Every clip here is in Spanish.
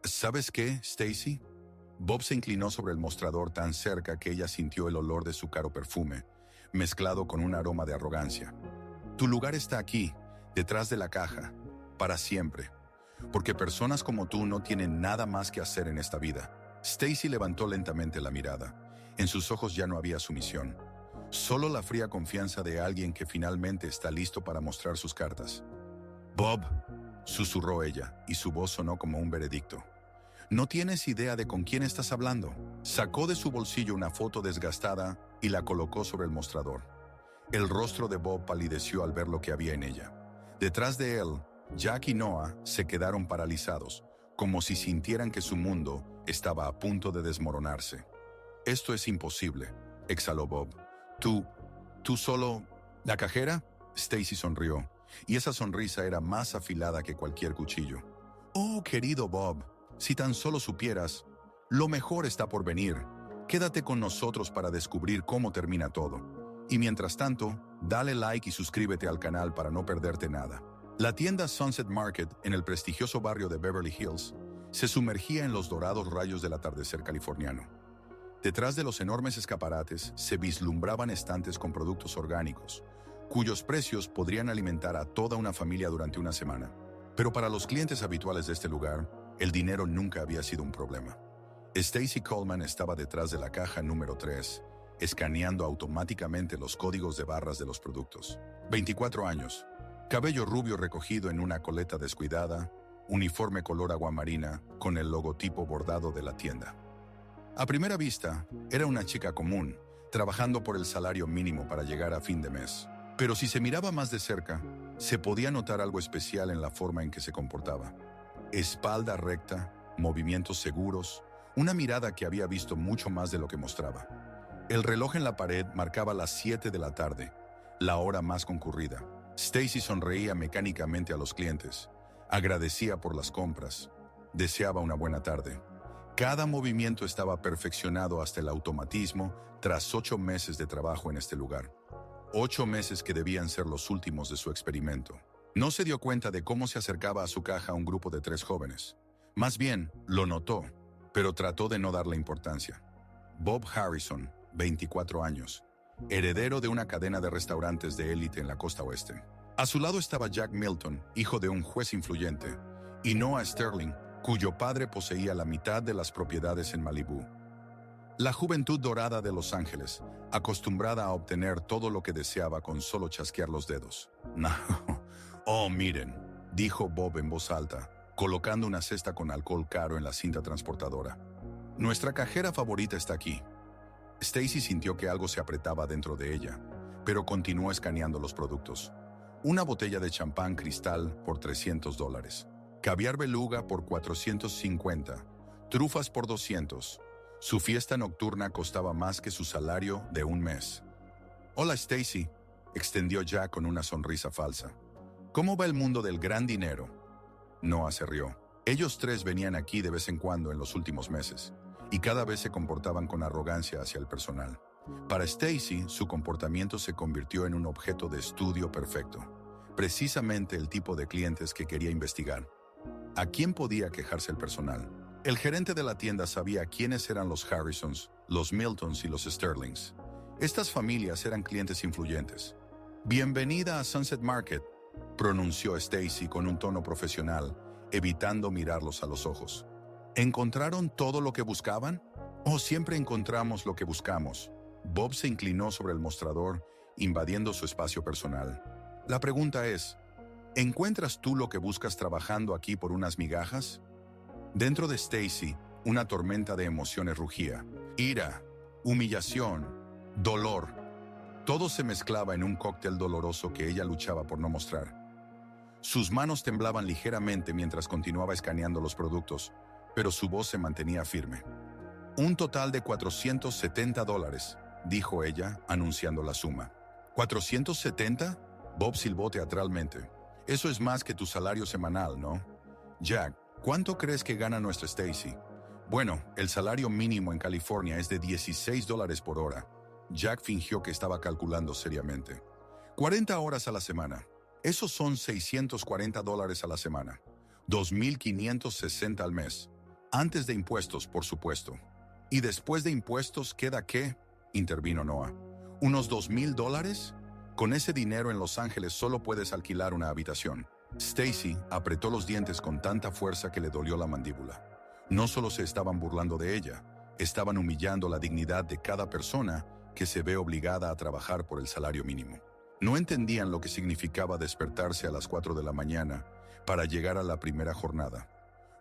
¿Sabes qué, Stacy? Bob se inclinó sobre el mostrador tan cerca que ella sintió el olor de su caro perfume, mezclado con un aroma de arrogancia. Tu lugar está aquí, detrás de la caja, para siempre. Porque personas como tú no tienen nada más que hacer en esta vida. Stacy levantó lentamente la mirada. En sus ojos ya no había sumisión. Solo la fría confianza de alguien que finalmente está listo para mostrar sus cartas. Bob, susurró ella, y su voz sonó como un veredicto. No tienes idea de con quién estás hablando. Sacó de su bolsillo una foto desgastada y la colocó sobre el mostrador. El rostro de Bob palideció al ver lo que había en ella. Detrás de él, Jack y Noah se quedaron paralizados, como si sintieran que su mundo estaba a punto de desmoronarse. Esto es imposible, exhaló Bob. ¿Tú solo... ¿La cajera? Stacy sonrió, y esa sonrisa era más afilada que cualquier cuchillo. Oh, querido Bob, si tan solo supieras, lo mejor está por venir. Quédate con nosotros para descubrir cómo termina todo. Y mientras tanto, dale like y suscríbete al canal para no perderte nada. La tienda Sunset Market, en el prestigioso barrio de Beverly Hills, se sumergía en los dorados rayos del atardecer californiano. Detrás de los enormes escaparates se vislumbraban estantes con productos orgánicos, cuyos precios podrían alimentar a toda una familia durante una semana. Pero para los clientes habituales de este lugar, el dinero nunca había sido un problema. Stacy Coleman estaba detrás de la caja número 3, escaneando automáticamente los códigos de barras de los productos. 24 años, cabello rubio recogido en una coleta descuidada, uniforme color aguamarina con el logotipo bordado de la tienda. A primera vista, era una chica común, trabajando por el salario mínimo para llegar a fin de mes. Pero si se miraba más de cerca, se podía notar algo especial en la forma en que se comportaba. Espalda recta, movimientos seguros, una mirada que había visto mucho más de lo que mostraba. El reloj en la pared marcaba las 7 de la tarde, la hora más concurrida. Stacy sonreía mecánicamente a los clientes, agradecía por las compras, deseaba una buena tarde. Cada movimiento estaba perfeccionado hasta el automatismo tras 8 meses de trabajo en este lugar. 8 meses que debían ser los últimos de su experimento. No se dio cuenta de cómo se acercaba a su caja un grupo de 3 jóvenes. Más bien, lo notó, pero trató de no darle importancia. Bob Harrison, 24 años, heredero de una cadena de restaurantes de élite en la costa oeste. A su lado estaba Jack Milton, hijo de un juez influyente, y Noah Sterling, cuyo padre poseía la mitad de las propiedades en Malibú. La juventud dorada de Los Ángeles, acostumbrada a obtener todo lo que deseaba con solo chasquear los dedos. No. Oh, miren, dijo Bob en voz alta, colocando una cesta con alcohol caro en la cinta transportadora. Nuestra cajera favorita está aquí. Stacy sintió que algo se apretaba dentro de ella, pero continuó escaneando los productos. Una botella de champán cristal por $300. Caviar beluga por $450, trufas por $200. Su fiesta nocturna costaba más que su salario de un mes. Hola Stacy, extendió Jack con una sonrisa falsa. ¿Cómo va el mundo del gran dinero? Noah se rió. Ellos 3 venían aquí de vez en cuando en los últimos meses, y cada vez se comportaban con arrogancia hacia el personal. Para Stacy, su comportamiento se convirtió en un objeto de estudio perfecto, precisamente el tipo de clientes que quería investigar. ¿A quién podía quejarse el personal? El gerente de la tienda sabía quiénes eran los Harrisons, los Miltons y los Sterlings. Estas familias eran clientes influyentes. Bienvenida a Sunset Market, pronunció Stacy con un tono profesional, evitando mirarlos a los ojos. ¿Encontraron todo lo que buscaban? ¿O siempre encontramos lo que buscamos? Bob se inclinó sobre el mostrador, invadiendo su espacio personal. La pregunta es, ¿encuentras tú lo que buscas trabajando aquí por unas migajas? Dentro de Stacy, una tormenta de emociones rugía. Ira, humillación, dolor. Todo se mezclaba en un cóctel doloroso que ella luchaba por no mostrar. Sus manos temblaban ligeramente mientras continuaba escaneando los productos, pero su voz se mantenía firme. Un total de $470, dijo ella, anunciando la suma. ¿470? Bob silbó teatralmente. Eso es más que tu salario semanal, ¿no? Jack, ¿cuánto crees que gana nuestra Stacy? Bueno, el salario mínimo en California es de $16 por hora. Jack fingió que estaba calculando seriamente. 40 horas a la semana. Esos son $640 a la semana. $2,560 al mes. Antes de impuestos, por supuesto. ¿Y después de impuestos queda qué? Intervino Noah. ¿Unos $2,000? Con ese dinero en Los Ángeles solo puedes alquilar una habitación. Stacy apretó los dientes con tanta fuerza que le dolió la mandíbula. No solo se estaban burlando de ella, estaban humillando la dignidad de cada persona que se ve obligada a trabajar por el salario mínimo. No entendían lo que significaba despertarse a las 4 de la mañana para llegar a la primera jornada,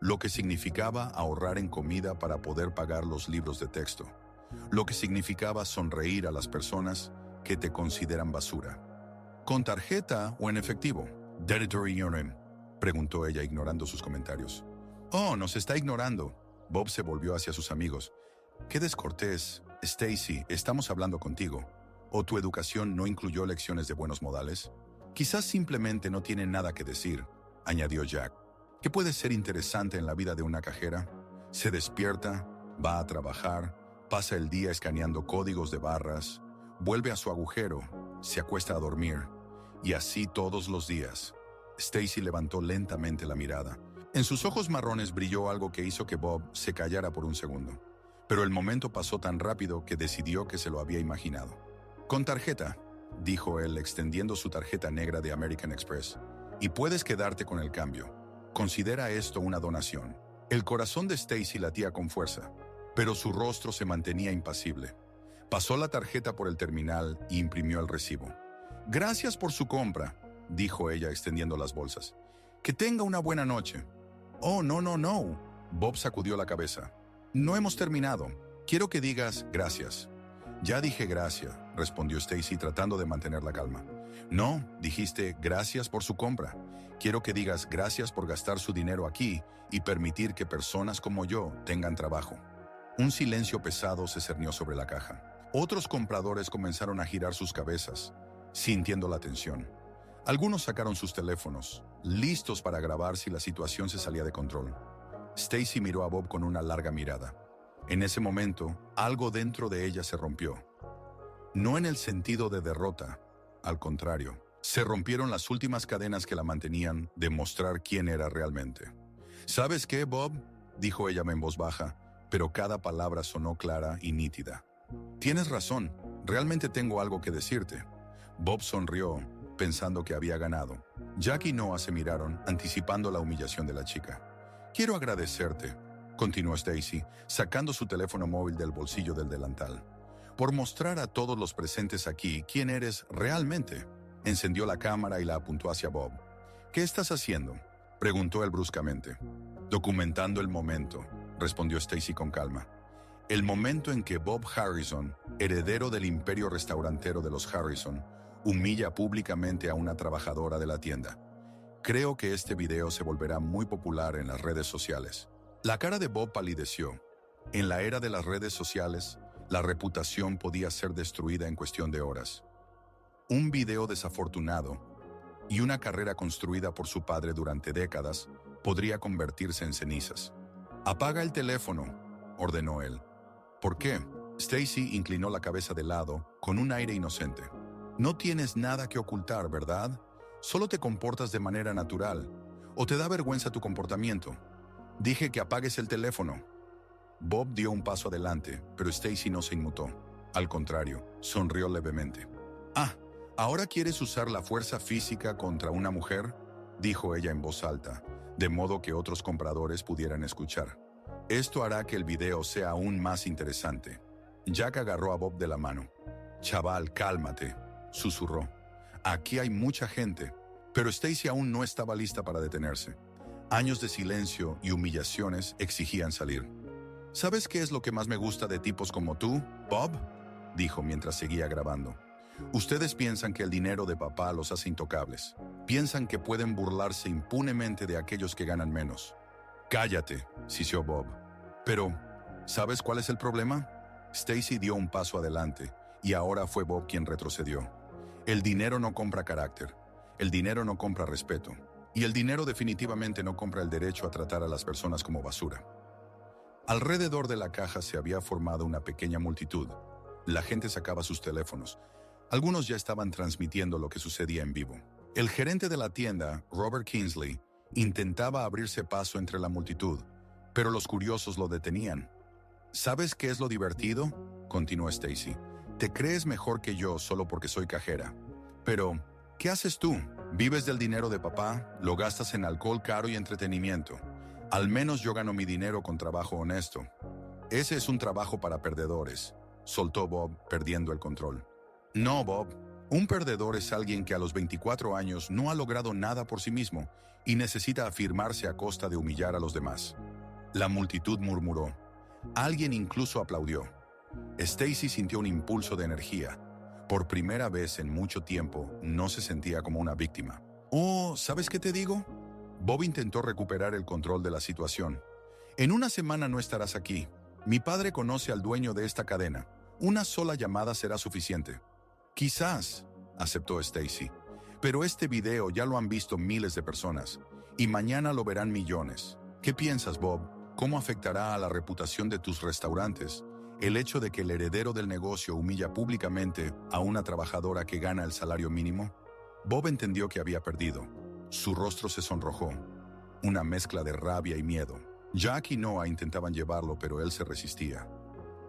lo que significaba ahorrar en comida para poder pagar los libros de texto, lo que significaba sonreír a las personas que te consideran basura. ¿Con tarjeta o en efectivo? Deditory Urim, preguntó ella ignorando sus comentarios. Oh, nos está ignorando. Bob se volvió hacia sus amigos. Qué descortés. Stacy, estamos hablando contigo. ¿O tu educación no incluyó lecciones de buenos modales? Quizás simplemente no tiene nada que decir, añadió Jack. ¿Qué puede ser interesante en la vida de una cajera? Se despierta, va a trabajar, pasa el día escaneando códigos de barras, vuelve a su agujero, se acuesta a dormir, y así todos los días. Stacy levantó lentamente la mirada. En sus ojos marrones brilló algo que hizo que Bob se callara por un segundo. Pero el momento pasó tan rápido que decidió que se lo había imaginado. Con tarjeta, dijo él extendiendo su tarjeta negra de American Express. Y puedes quedarte con el cambio. Considera esto una donación. El corazón de Stacy latía con fuerza, pero su rostro se mantenía impasible. Pasó la tarjeta por el terminal y imprimió el recibo. Gracias por su compra, dijo ella extendiendo las bolsas. Que tenga una buena noche. Oh, no. Bob sacudió la cabeza. No hemos terminado. Quiero que digas gracias. Ya dije gracias, respondió Stacy tratando de mantener la calma. No, dijiste gracias por su compra. Quiero que digas gracias por gastar su dinero aquí y permitir que personas como yo tengan trabajo. Un silencio pesado se cernió sobre la caja. Otros compradores comenzaron a girar sus cabezas, sintiendo la tensión. Algunos sacaron sus teléfonos, listos para grabar si la situación se salía de control. Stacy miró a Bob con una larga mirada. En ese momento, algo dentro de ella se rompió. No en el sentido de derrota, al contrario. Se rompieron las últimas cadenas que la mantenían de mostrar quién era realmente. ¿Sabes qué, Bob?, dijo ella en voz baja, pero cada palabra sonó clara y nítida. Tienes razón, realmente tengo algo que decirte. Bob sonrió, pensando que había ganado. Jack y Noah se miraron, anticipando la humillación de la chica. Quiero agradecerte, continuó Stacy, sacando su teléfono móvil del bolsillo del delantal, por mostrar a todos los presentes aquí quién eres realmente. Encendió la cámara y la apuntó hacia Bob. ¿Qué estás haciendo?, preguntó él bruscamente. Documentando el momento, respondió Stacy con calma. El momento en que Bob Harrison, heredero del imperio restaurantero de los Harrison, humilla públicamente a una trabajadora de la tienda. Creo que este video se volverá muy popular en las redes sociales. La cara de Bob palideció. En la era de las redes sociales, la reputación podía ser destruida en cuestión de horas. Un video desafortunado y una carrera construida por su padre durante décadas podría convertirse en cenizas. «Apaga el teléfono», ordenó él. «¿Por qué?». Stacy inclinó la cabeza de lado con un aire inocente. «No tienes nada que ocultar, ¿verdad? Solo te comportas de manera natural. ¿O te da vergüenza tu comportamiento? Dije que apagues el teléfono». Bob dio un paso adelante, pero Stacy no se inmutó. Al contrario, sonrió levemente. «Ah, ¿ahora quieres usar la fuerza física contra una mujer?», dijo ella en voz alta, de modo que otros compradores pudieran escuchar. «Esto hará que el video sea aún más interesante». Jack agarró a Bob de la mano. «Chaval, cálmate», susurró. «Aquí hay mucha gente». Pero Stacy aún no estaba lista para detenerse. Años de silencio y humillaciones exigían salir. «¿Sabes qué es lo que más me gusta de tipos como tú, Bob?», dijo mientras seguía grabando. «Ustedes piensan que el dinero de papá los hace intocables. Piensan que pueden burlarse impunemente de aquellos que ganan menos». «Cállate», siseó Bob. «Pero, ¿sabes cuál es el problema?». Stacy dio un paso adelante, y ahora fue Bob quien retrocedió. «El dinero no compra carácter. El dinero no compra respeto. Y el dinero definitivamente no compra el derecho a tratar a las personas como basura». Alrededor de la caja se había formado una pequeña multitud. La gente sacaba sus teléfonos. Algunos ya estaban transmitiendo lo que sucedía en vivo. El gerente de la tienda, Robert Kingsley, intentaba abrirse paso entre la multitud, pero los curiosos lo detenían. ¿Sabes qué es lo divertido?, continuó Stacy. Te crees mejor que yo solo porque soy cajera. Pero, ¿qué haces tú? Vives del dinero de papá, lo gastas en alcohol caro y entretenimiento. Al menos yo gano mi dinero con trabajo honesto. Ese es un trabajo para perdedores, soltó Bob, perdiendo el control. No, Bob. Un perdedor es alguien que a los 24 años no ha logrado nada por sí mismo y necesita afirmarse a costa de humillar a los demás. La multitud murmuró. Alguien incluso aplaudió. Stacy sintió un impulso de energía. Por primera vez en mucho tiempo, no se sentía como una víctima. Oh, ¿sabes qué te digo? Bob intentó recuperar el control de la situación. En una semana no estarás aquí. Mi padre conoce al dueño de esta cadena. Una sola llamada será suficiente. Quizás, aceptó Stacy. Pero este video ya lo han visto miles de personas. Y mañana lo verán millones. ¿Qué piensas, Bob? ¿Cómo afectará a la reputación de tus restaurantes el hecho de que el heredero del negocio humilla públicamente a una trabajadora que gana el salario mínimo? Bob entendió que había perdido. Su rostro se sonrojó. Una mezcla de rabia y miedo. Jack y Noah intentaban llevarlo, pero él se resistía.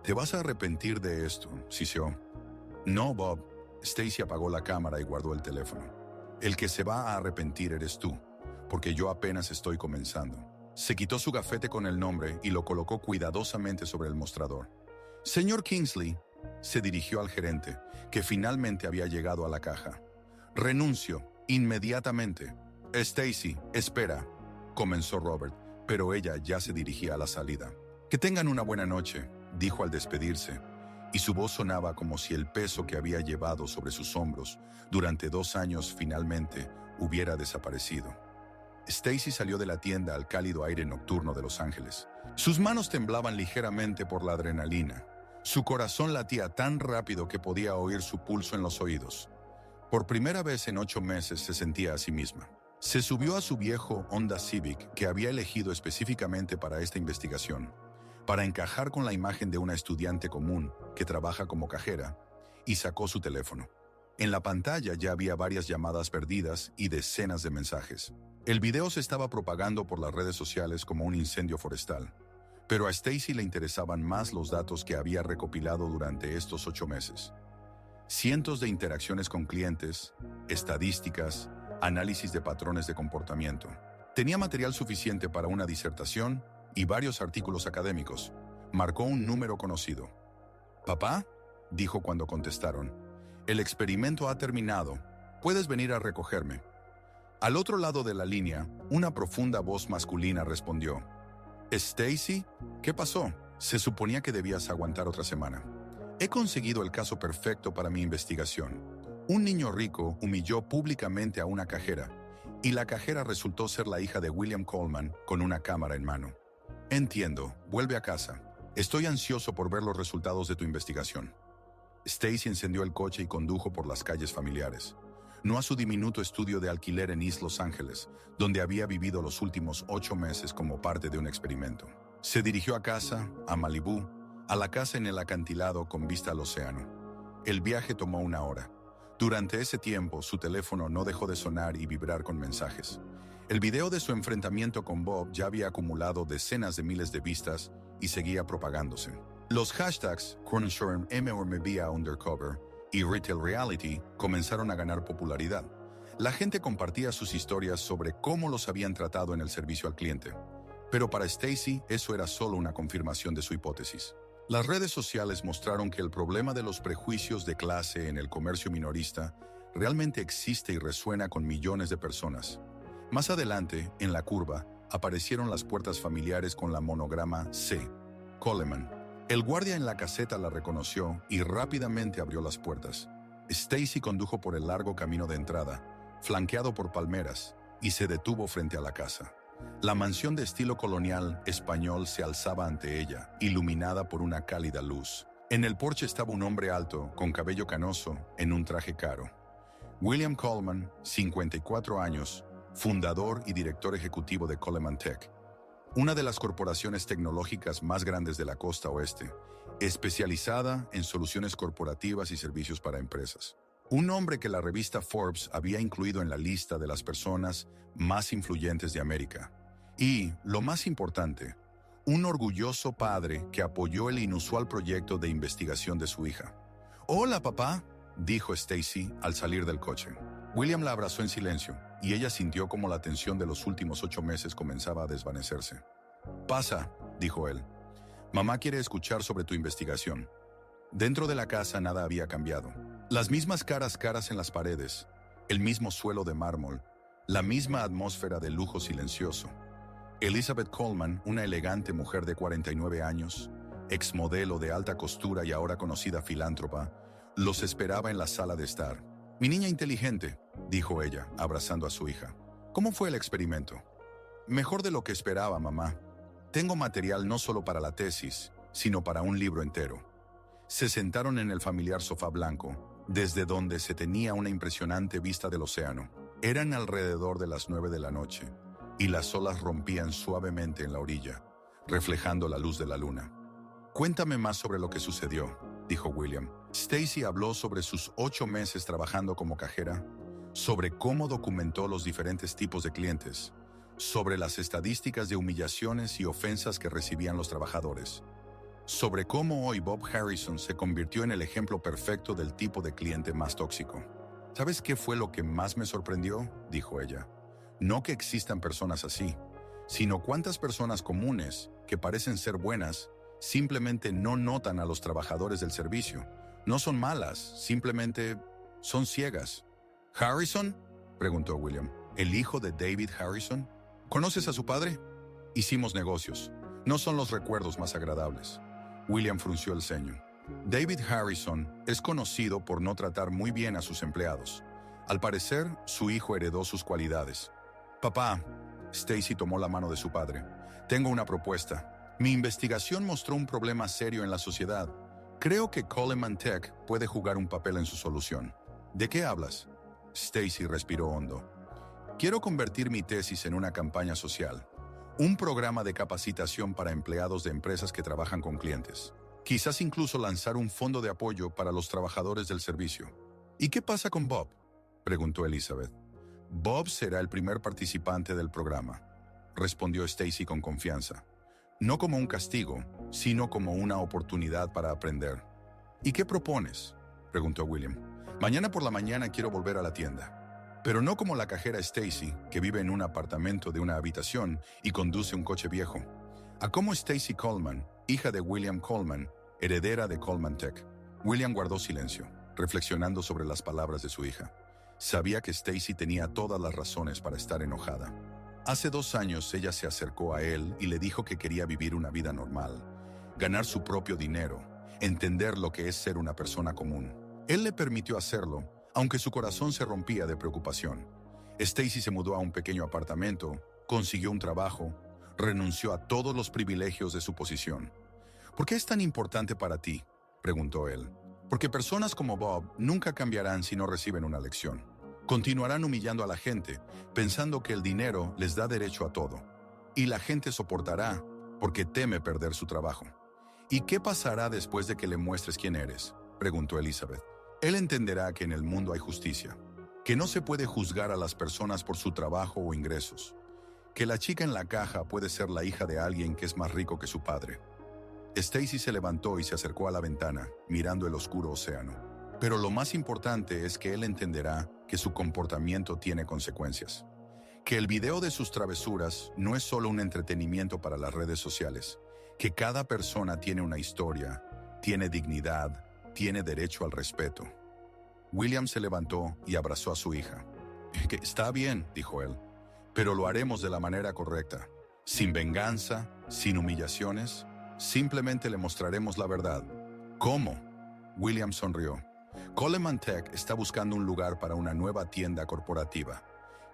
«Te vas a arrepentir de esto», siseó. «No, Bob». Stacy apagó la cámara y guardó el teléfono. «El que se va a arrepentir eres tú, porque yo apenas estoy comenzando». Se quitó su gafete con el nombre y lo colocó cuidadosamente sobre el mostrador. «Señor Kingsley», se dirigió al gerente, que finalmente había llegado a la caja. «Renuncio, inmediatamente». «Stacy, espera», comenzó Robert, pero ella ya se dirigía a la salida. «Que tengan una buena noche», dijo al despedirse, y su voz sonaba como si el peso que había llevado sobre sus hombros durante 2 años finalmente hubiera desaparecido. Stacy salió de la tienda al cálido aire nocturno de Los Ángeles. Sus manos temblaban ligeramente por la adrenalina. Su corazón latía tan rápido que podía oír su pulso en los oídos. Por primera vez en 8 meses se sentía a sí misma. Se subió a su viejo Honda Civic que había elegido específicamente para esta investigación, para encajar con la imagen de una estudiante común que trabaja como cajera, y sacó su teléfono. En la pantalla ya había varias llamadas perdidas y decenas de mensajes. El video se estaba propagando por las redes sociales como un incendio forestal, pero a Stacy le interesaban más los datos que había recopilado durante estos 8 meses. Cientos de interacciones con clientes, estadísticas, análisis de patrones de comportamiento. Tenía material suficiente para una disertación y varios artículos académicos. Marcó un número conocido. «¿Papá?», dijo cuando contestaron. «El experimento ha terminado. Puedes venir a recogerme». Al otro lado de la línea, una profunda voz masculina respondió. «¿Stacy? ¿Qué pasó? Se suponía que debías aguantar otra semana. He conseguido el caso perfecto para mi investigación. Un niño rico humilló públicamente a una cajera, y la cajera resultó ser la hija de William Coleman con una cámara en mano. Entiendo, vuelve a casa. Estoy ansioso por ver los resultados de tu investigación». Stacy encendió el coche y condujo por las calles familiares. No a su diminuto estudio de alquiler en East Los Ángeles, donde había vivido los últimos 8 meses como parte de un experimento. Se dirigió a casa, a Malibú, a la casa en el acantilado con vista al océano. El viaje tomó 1 hora. Durante ese tiempo, su teléfono no dejó de sonar y vibrar con mensajes. El video de su enfrentamiento con Bob ya había acumulado decenas de miles de vistas y seguía propagándose. Los hashtags Chronostorm MORMBA Undercover y Retail Reality comenzaron a ganar popularidad. La gente compartía sus historias sobre cómo los habían tratado en el servicio al cliente. Pero para Stacy, eso era solo una confirmación de su hipótesis. Las redes sociales mostraron que el problema de los prejuicios de clase en el comercio minorista realmente existe y resuena con millones de personas. Más adelante, en la curva, aparecieron las puertas familiares con la monograma C. Coleman. El guardia en la caseta la reconoció y rápidamente abrió las puertas. Stacy condujo por el largo camino de entrada, flanqueado por palmeras, y se detuvo frente a la casa. La mansión de estilo colonial español se alzaba ante ella, iluminada por una cálida luz. En el porche estaba un hombre alto, con cabello canoso, en un traje caro. William Coleman, 54 años, fundador y director ejecutivo de Coleman Tech, una de las corporaciones tecnológicas más grandes de la costa oeste, especializada en soluciones corporativas y servicios para empresas. Un hombre que la revista Forbes había incluido en la lista de las personas más influyentes de América. Y, lo más importante, un orgulloso padre que apoyó el inusual proyecto de investigación de su hija. «Hola, papá», dijo Stacy al salir del coche. William la abrazó en silencio, y ella sintió como la tensión de los últimos 8 meses comenzaba a desvanecerse. «Pasa», dijo él. «Mamá quiere escuchar sobre tu investigación». Dentro de la casa nada había cambiado. Las mismas caras en las paredes, el mismo suelo de mármol, la misma atmósfera de lujo silencioso. Elizabeth Coleman, una elegante mujer de 49 años, exmodelo de alta costura y ahora conocida filántropa, los esperaba en la sala de estar. «Mi niña inteligente», dijo ella, abrazando a su hija. «¿Cómo fue el experimento?» «Mejor de lo que esperaba, mamá. Tengo material no solo para la tesis, sino para un libro entero». Se sentaron en el familiar sofá blanco, desde donde se tenía una impresionante vista del océano. Eran alrededor de las 9 de la noche, y las olas rompían suavemente en la orilla, reflejando la luz de la luna. «Cuéntame más sobre lo que sucedió», dijo William. Stacy habló sobre sus 8 meses trabajando como cajera, sobre cómo documentó los diferentes tipos de clientes, sobre las estadísticas de humillaciones y ofensas que recibían los trabajadores, sobre cómo hoy Bob Harrison se convirtió en el ejemplo perfecto del tipo de cliente más tóxico. «¿Sabes qué fue lo que más me sorprendió?», dijo ella. «No que existan personas así, sino cuántas personas comunes, que parecen ser buenas, simplemente no notan a los trabajadores del servicio. No son malas, simplemente son ciegas». «¿Harrison?», preguntó William. «¿El hijo de David Harrison? ¿Conoces a su padre?» «Hicimos negocios. No son los recuerdos más agradables». William frunció el ceño. «David Harrison es conocido por no tratar muy bien a sus empleados. Al parecer, su hijo heredó sus cualidades». «Papá», Stacy tomó la mano de su padre, «tengo una propuesta. Mi investigación mostró un problema serio en la sociedad. Creo que Coleman Tech puede jugar un papel en su solución». «¿De qué hablas?». Stacy respiró hondo. «Quiero convertir mi tesis en una campaña social. Un programa de capacitación para empleados de empresas que trabajan con clientes. Quizás incluso lanzar un fondo de apoyo para los trabajadores del servicio». «¿Y qué pasa con Bob?», preguntó Elizabeth. «Bob será el primer participante del programa», respondió Stacy con confianza. «No como un castigo, sino como una oportunidad para aprender». «¿Y qué propones?», preguntó William. «Mañana por la mañana quiero volver a la tienda. Pero no como la cajera Stacy, que vive en un apartamento de una habitación y conduce un coche viejo. A como Stacy Coleman, hija de William Coleman, heredera de Coleman Tech». William guardó silencio, reflexionando sobre las palabras de su hija. Sabía que Stacy tenía todas las razones para estar enojada. Hace 2 años ella se acercó a él y le dijo que quería vivir una vida normal, ganar su propio dinero, entender lo que es ser una persona común. Él le permitió hacerlo, aunque su corazón se rompía de preocupación. Stacy se mudó a un pequeño apartamento, consiguió un trabajo, renunció a todos los privilegios de su posición. «¿Por qué es tan importante para ti?», preguntó él. «Porque personas como Bob nunca cambiarán si no reciben una lección. Continuarán humillando a la gente, pensando que el dinero les da derecho a todo. Y la gente soportará porque teme perder su trabajo». «¿Y qué pasará después de que le muestres quién eres?», preguntó Elizabeth. «Él entenderá que en el mundo hay justicia, que no se puede juzgar a las personas por su trabajo o ingresos, que la chica en la caja puede ser la hija de alguien que es más rico que su padre». Stacy se levantó y se acercó a la ventana, mirando el oscuro océano. «Pero lo más importante es que él entenderá que su comportamiento tiene consecuencias. Que el video de sus travesuras no es solo un entretenimiento para las redes sociales, que cada persona tiene una historia, tiene dignidad, tiene derecho al respeto». William se levantó y abrazó a su hija. «Está bien», dijo él, «pero lo haremos de la manera correcta. Sin venganza, sin humillaciones, simplemente le mostraremos la verdad». «¿Cómo?». William sonrió. «Coleman Tech está buscando un lugar para una nueva tienda corporativa.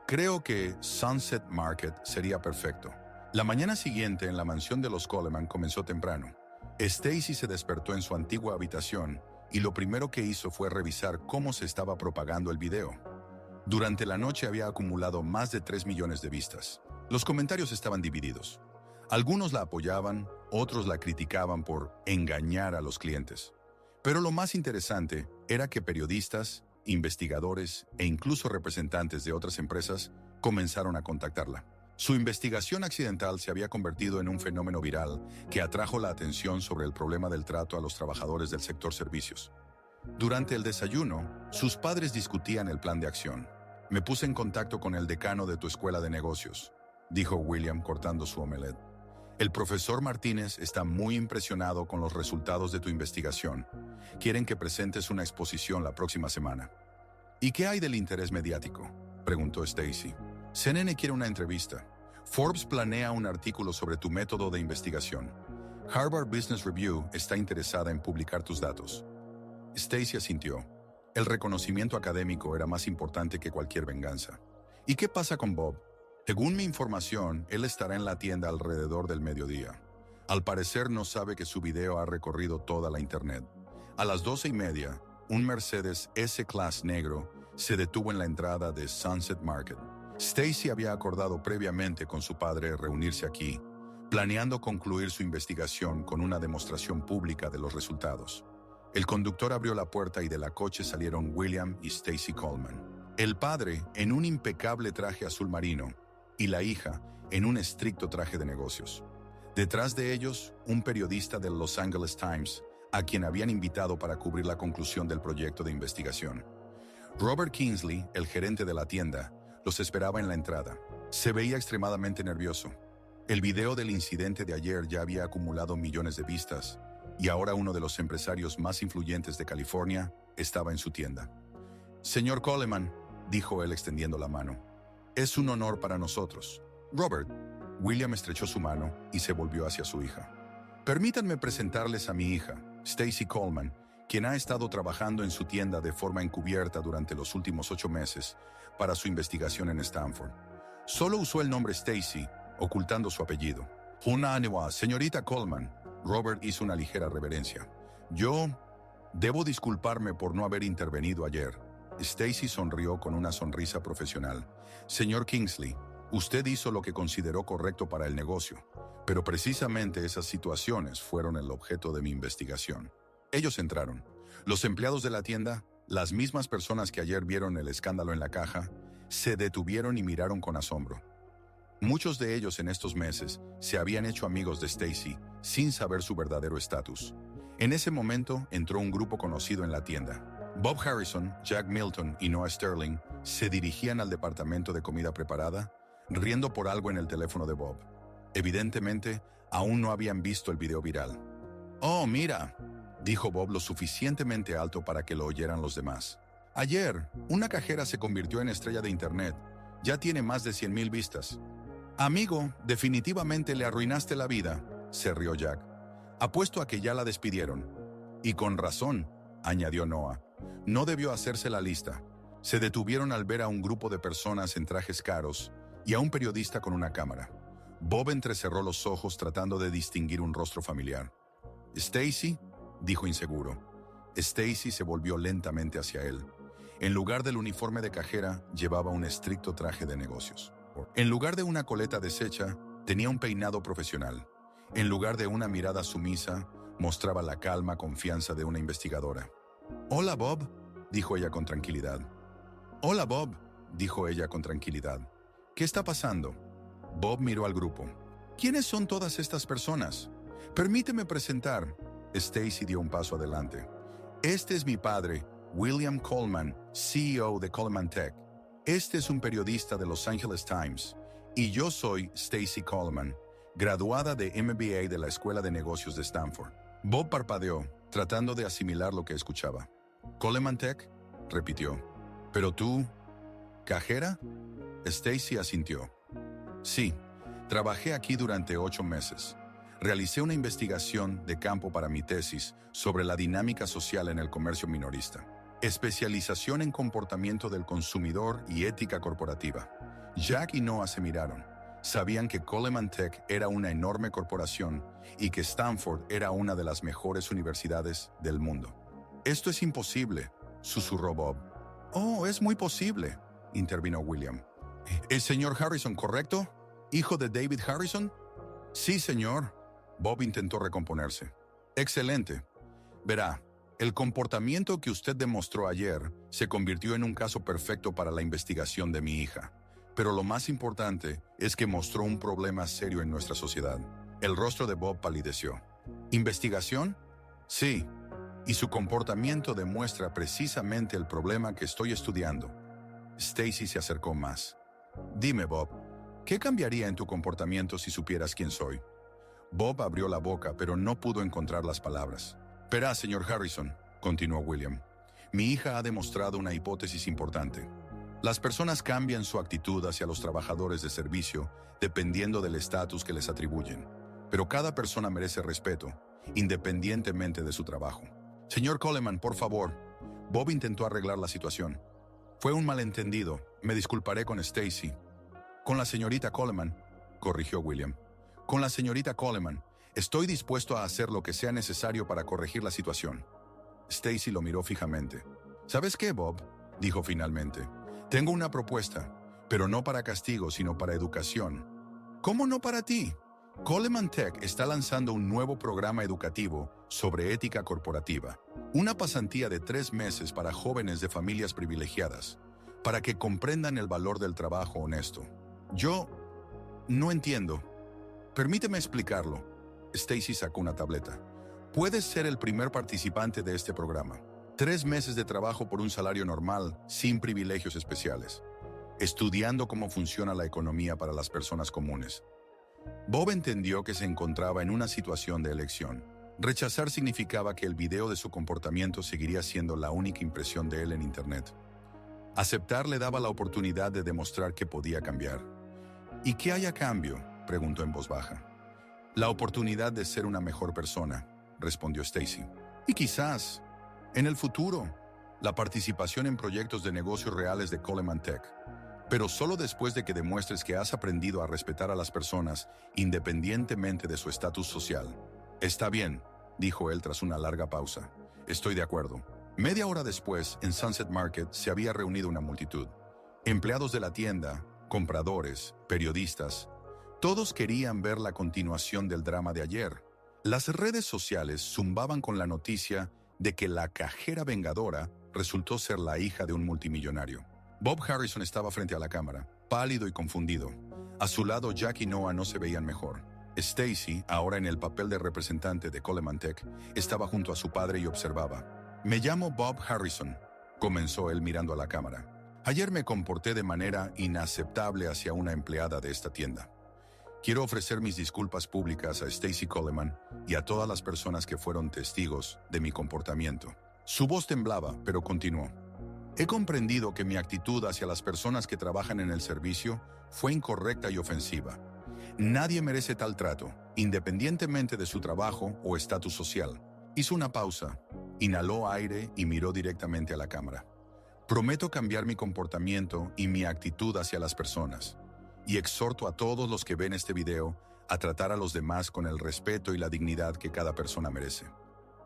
Creo que Sunset Market sería perfecto». La mañana siguiente en la mansión de los Coleman comenzó temprano. Stacy se despertó en su antigua habitación y lo primero que hizo fue revisar cómo se estaba propagando el video. Durante la noche había acumulado más de 3 millones de vistas. Los comentarios estaban divididos. Algunos la apoyaban, otros la criticaban por engañar a los clientes. Pero lo más interesante era que periodistas, investigadores e incluso representantes de otras empresas comenzaron a contactarla. Su investigación accidental se había convertido en un fenómeno viral que atrajo la atención sobre el problema del trato a los trabajadores del sector servicios. Durante el desayuno, sus padres discutían el plan de acción. Me puse en contacto con el decano de tu escuela de negocios, dijo William cortando su omelette. El profesor Martínez está muy impresionado con los resultados de tu investigación. Quieren que presentes una exposición la próxima semana. ¿Y qué hay del interés mediático?, preguntó Stacy. CNN quiere una entrevista. Forbes planea un artículo sobre tu método de investigación. Harvard Business Review está interesada en publicar tus datos. Stacy asintió. El reconocimiento académico era más importante que cualquier venganza. ¿Y qué pasa con Bob? Según mi información, él estará en la tienda alrededor del mediodía. Al parecer no sabe que su video ha recorrido toda la internet. A las 12:30, un Mercedes S-Class negro se detuvo en la entrada de Sunset Market. Stacy había acordado previamente con su padre reunirse aquí, planeando concluir su investigación con una demostración pública de los resultados. El conductor abrió la puerta y de la coche salieron William y Stacy Coleman. El padre en un impecable traje azul marino y la hija en un estricto traje de negocios. Detrás de ellos, un periodista del Los Angeles Times, a quien habían invitado para cubrir la conclusión del proyecto de investigación. Robert Kingsley, el gerente de la tienda, los esperaba en la entrada. Se veía extremadamente nervioso. El video del incidente de ayer ya había acumulado millones de vistas, y ahora uno de los empresarios más influyentes de California estaba en su tienda. Señor Coleman, dijo él extendiendo la mano, es un honor para nosotros. Robert, William estrechó su mano y se volvió hacia su hija. Permítanme presentarles a mi hija, Stacy Coleman, quien ha estado trabajando en su tienda de forma encubierta durante los últimos 8 meses para su investigación en Stanford. Solo usó el nombre Stacy, ocultando su apellido. Señorita Coleman. Robert hizo una ligera reverencia. Yo debo disculparme por no haber intervenido ayer. Stacy sonrió con una sonrisa profesional. Señor Kingsley, usted hizo lo que consideró correcto para el negocio, pero precisamente esas situaciones fueron el objeto de mi investigación. Ellos entraron. Los empleados de la tienda, las mismas personas que ayer vieron el escándalo en la caja, se detuvieron y miraron con asombro. Muchos de ellos en estos meses se habían hecho amigos de Stacy sin saber su verdadero estatus. En ese momento entró un grupo conocido en la tienda. Bob Harrison, Jack Milton y Noah Sterling se dirigían al departamento de comida preparada, riendo por algo en el teléfono de Bob. Evidentemente, aún no habían visto el video viral. «Oh, mira», dijo Bob lo suficientemente alto para que lo oyeran los demás. «Ayer, una cajera se convirtió en estrella de internet. Ya tiene más de 100,000 vistas». «Amigo, definitivamente le arruinaste la vida», se rió Jack. «Apuesto a que ya la despidieron». «Y con razón», añadió Noah. «No debió hacerse la lista». Se detuvieron al ver a un grupo de personas en trajes caros y a un periodista con una cámara. Bob entrecerró los ojos tratando de distinguir un rostro familiar. «¿Stacy?», dijo inseguro. Stacy se volvió lentamente hacia él. En lugar del uniforme de cajera, llevaba un estricto traje de negocios. En lugar de una coleta deshecha, tenía un peinado profesional. En lugar de una mirada sumisa, mostraba la calma confianza de una investigadora. «Hola, Bob», dijo ella con tranquilidad. «Hola, Bob», dijo ella con tranquilidad. «¿Qué está pasando?» Bob miró al grupo. «¿Quiénes son todas estas personas?» «Permíteme presentar». Stacy dio un paso adelante. «Este es mi padre, William Coleman, CEO de Coleman Tech. Este es un periodista de Los Angeles Times. Y yo soy Stacy Coleman, graduada de MBA de la Escuela de Negocios de Stanford». Bob parpadeó, tratando de asimilar lo que escuchaba. «¿Coleman Tech?», repitió. «¿Pero tú, cajera?» Stacy asintió. «Sí, trabajé aquí durante 8 meses. Realicé una investigación de campo para mi tesis sobre la dinámica social en el comercio minorista. Especialización en comportamiento del consumidor y ética corporativa». Jack y Noah se miraron. Sabían que Coleman Tech era una enorme corporación y que Stanford era una de las mejores universidades del mundo. «Esto es imposible», susurró Bob. «Oh, es muy posible», intervino William. «¿El señor Harrison, correcto? ¿Hijo de David Harrison?» «Sí, señor». Bob intentó recomponerse. «Excelente. Verá, el comportamiento que usted demostró ayer se convirtió en un caso perfecto para la investigación de mi hija. Pero lo más importante es que mostró un problema serio en nuestra sociedad. El rostro de Bob palideció. ¿Investigación? Sí. Y su comportamiento demuestra precisamente el problema que estoy estudiando. Stacy se acercó más. Dime, Bob, ¿qué cambiaría en tu comportamiento si supieras quién soy? Bob abrió la boca, pero no pudo encontrar las palabras. Verá, señor Harrison, continuó William. Mi hija ha demostrado una hipótesis importante. Las personas cambian su actitud hacia los trabajadores de servicio dependiendo del estatus que les atribuyen. Pero cada persona merece respeto, independientemente de su trabajo. Señor Coleman, por favor. Bob intentó arreglar la situación. Fue un malentendido. Me disculparé con Stacy. Con la señorita Coleman, corrigió William. Con la señorita Coleman, estoy dispuesto a hacer lo que sea necesario para corregir la situación. Stacy lo miró fijamente. ¿Sabes qué, Bob?, dijo finalmente. Tengo una propuesta, pero no para castigo, sino para educación. ¿Cómo no para ti? Coleman Tech está lanzando un nuevo programa educativo sobre ética corporativa. Una pasantía de 3 meses para jóvenes de familias privilegiadas, para que comprendan el valor del trabajo honesto. Yo no entiendo. Permíteme explicarlo. Stacy sacó una tableta. Puedes ser el primer participante de este programa. 3 meses de trabajo por un salario normal, sin privilegios especiales. Estudiando cómo funciona la economía para las personas comunes. Bob entendió que se encontraba en una situación de elección. Rechazar significaba que el video de su comportamiento seguiría siendo la única impresión de él en Internet. Aceptar le daba la oportunidad de demostrar que podía cambiar. ¿Y qué hay a cambio?, preguntó en voz baja. La oportunidad de ser una mejor persona, respondió Stacy. Y quizás, en el futuro, la participación en proyectos de negocios reales de Coleman Tech. Pero solo después de que demuestres que has aprendido a respetar a las personas independientemente de su estatus social. Está bien, dijo él tras una larga pausa. Estoy de acuerdo. Media hora después, en Sunset Market se había reunido una multitud. Empleados de la tienda, compradores, periodistas. Todos querían ver la continuación del drama de ayer. Las redes sociales zumbaban con la noticia de que la cajera vengadora resultó ser la hija de un multimillonario. Bob Harrison estaba frente a la cámara, pálido y confundido. A su lado, Jack y Noah no se veían mejor. Stacy, ahora en el papel de representante de Coleman Tech, estaba junto a su padre y observaba. Me llamo Bob Harrison, comenzó él mirando a la cámara. Ayer me comporté de manera inaceptable hacia una empleada de esta tienda. Quiero ofrecer mis disculpas públicas a Stacy Coleman y a todas las personas que fueron testigos de mi comportamiento. Su voz temblaba, pero continuó. He comprendido que mi actitud hacia las personas que trabajan en el servicio fue incorrecta y ofensiva. Nadie merece tal trato, independientemente de su trabajo o estatus social. Hizo una pausa, inhaló aire y miró directamente a la cámara. Prometo cambiar mi comportamiento y mi actitud hacia las personas. Y exhorto a todos los que ven este video a tratar a los demás con el respeto y la dignidad que cada persona merece.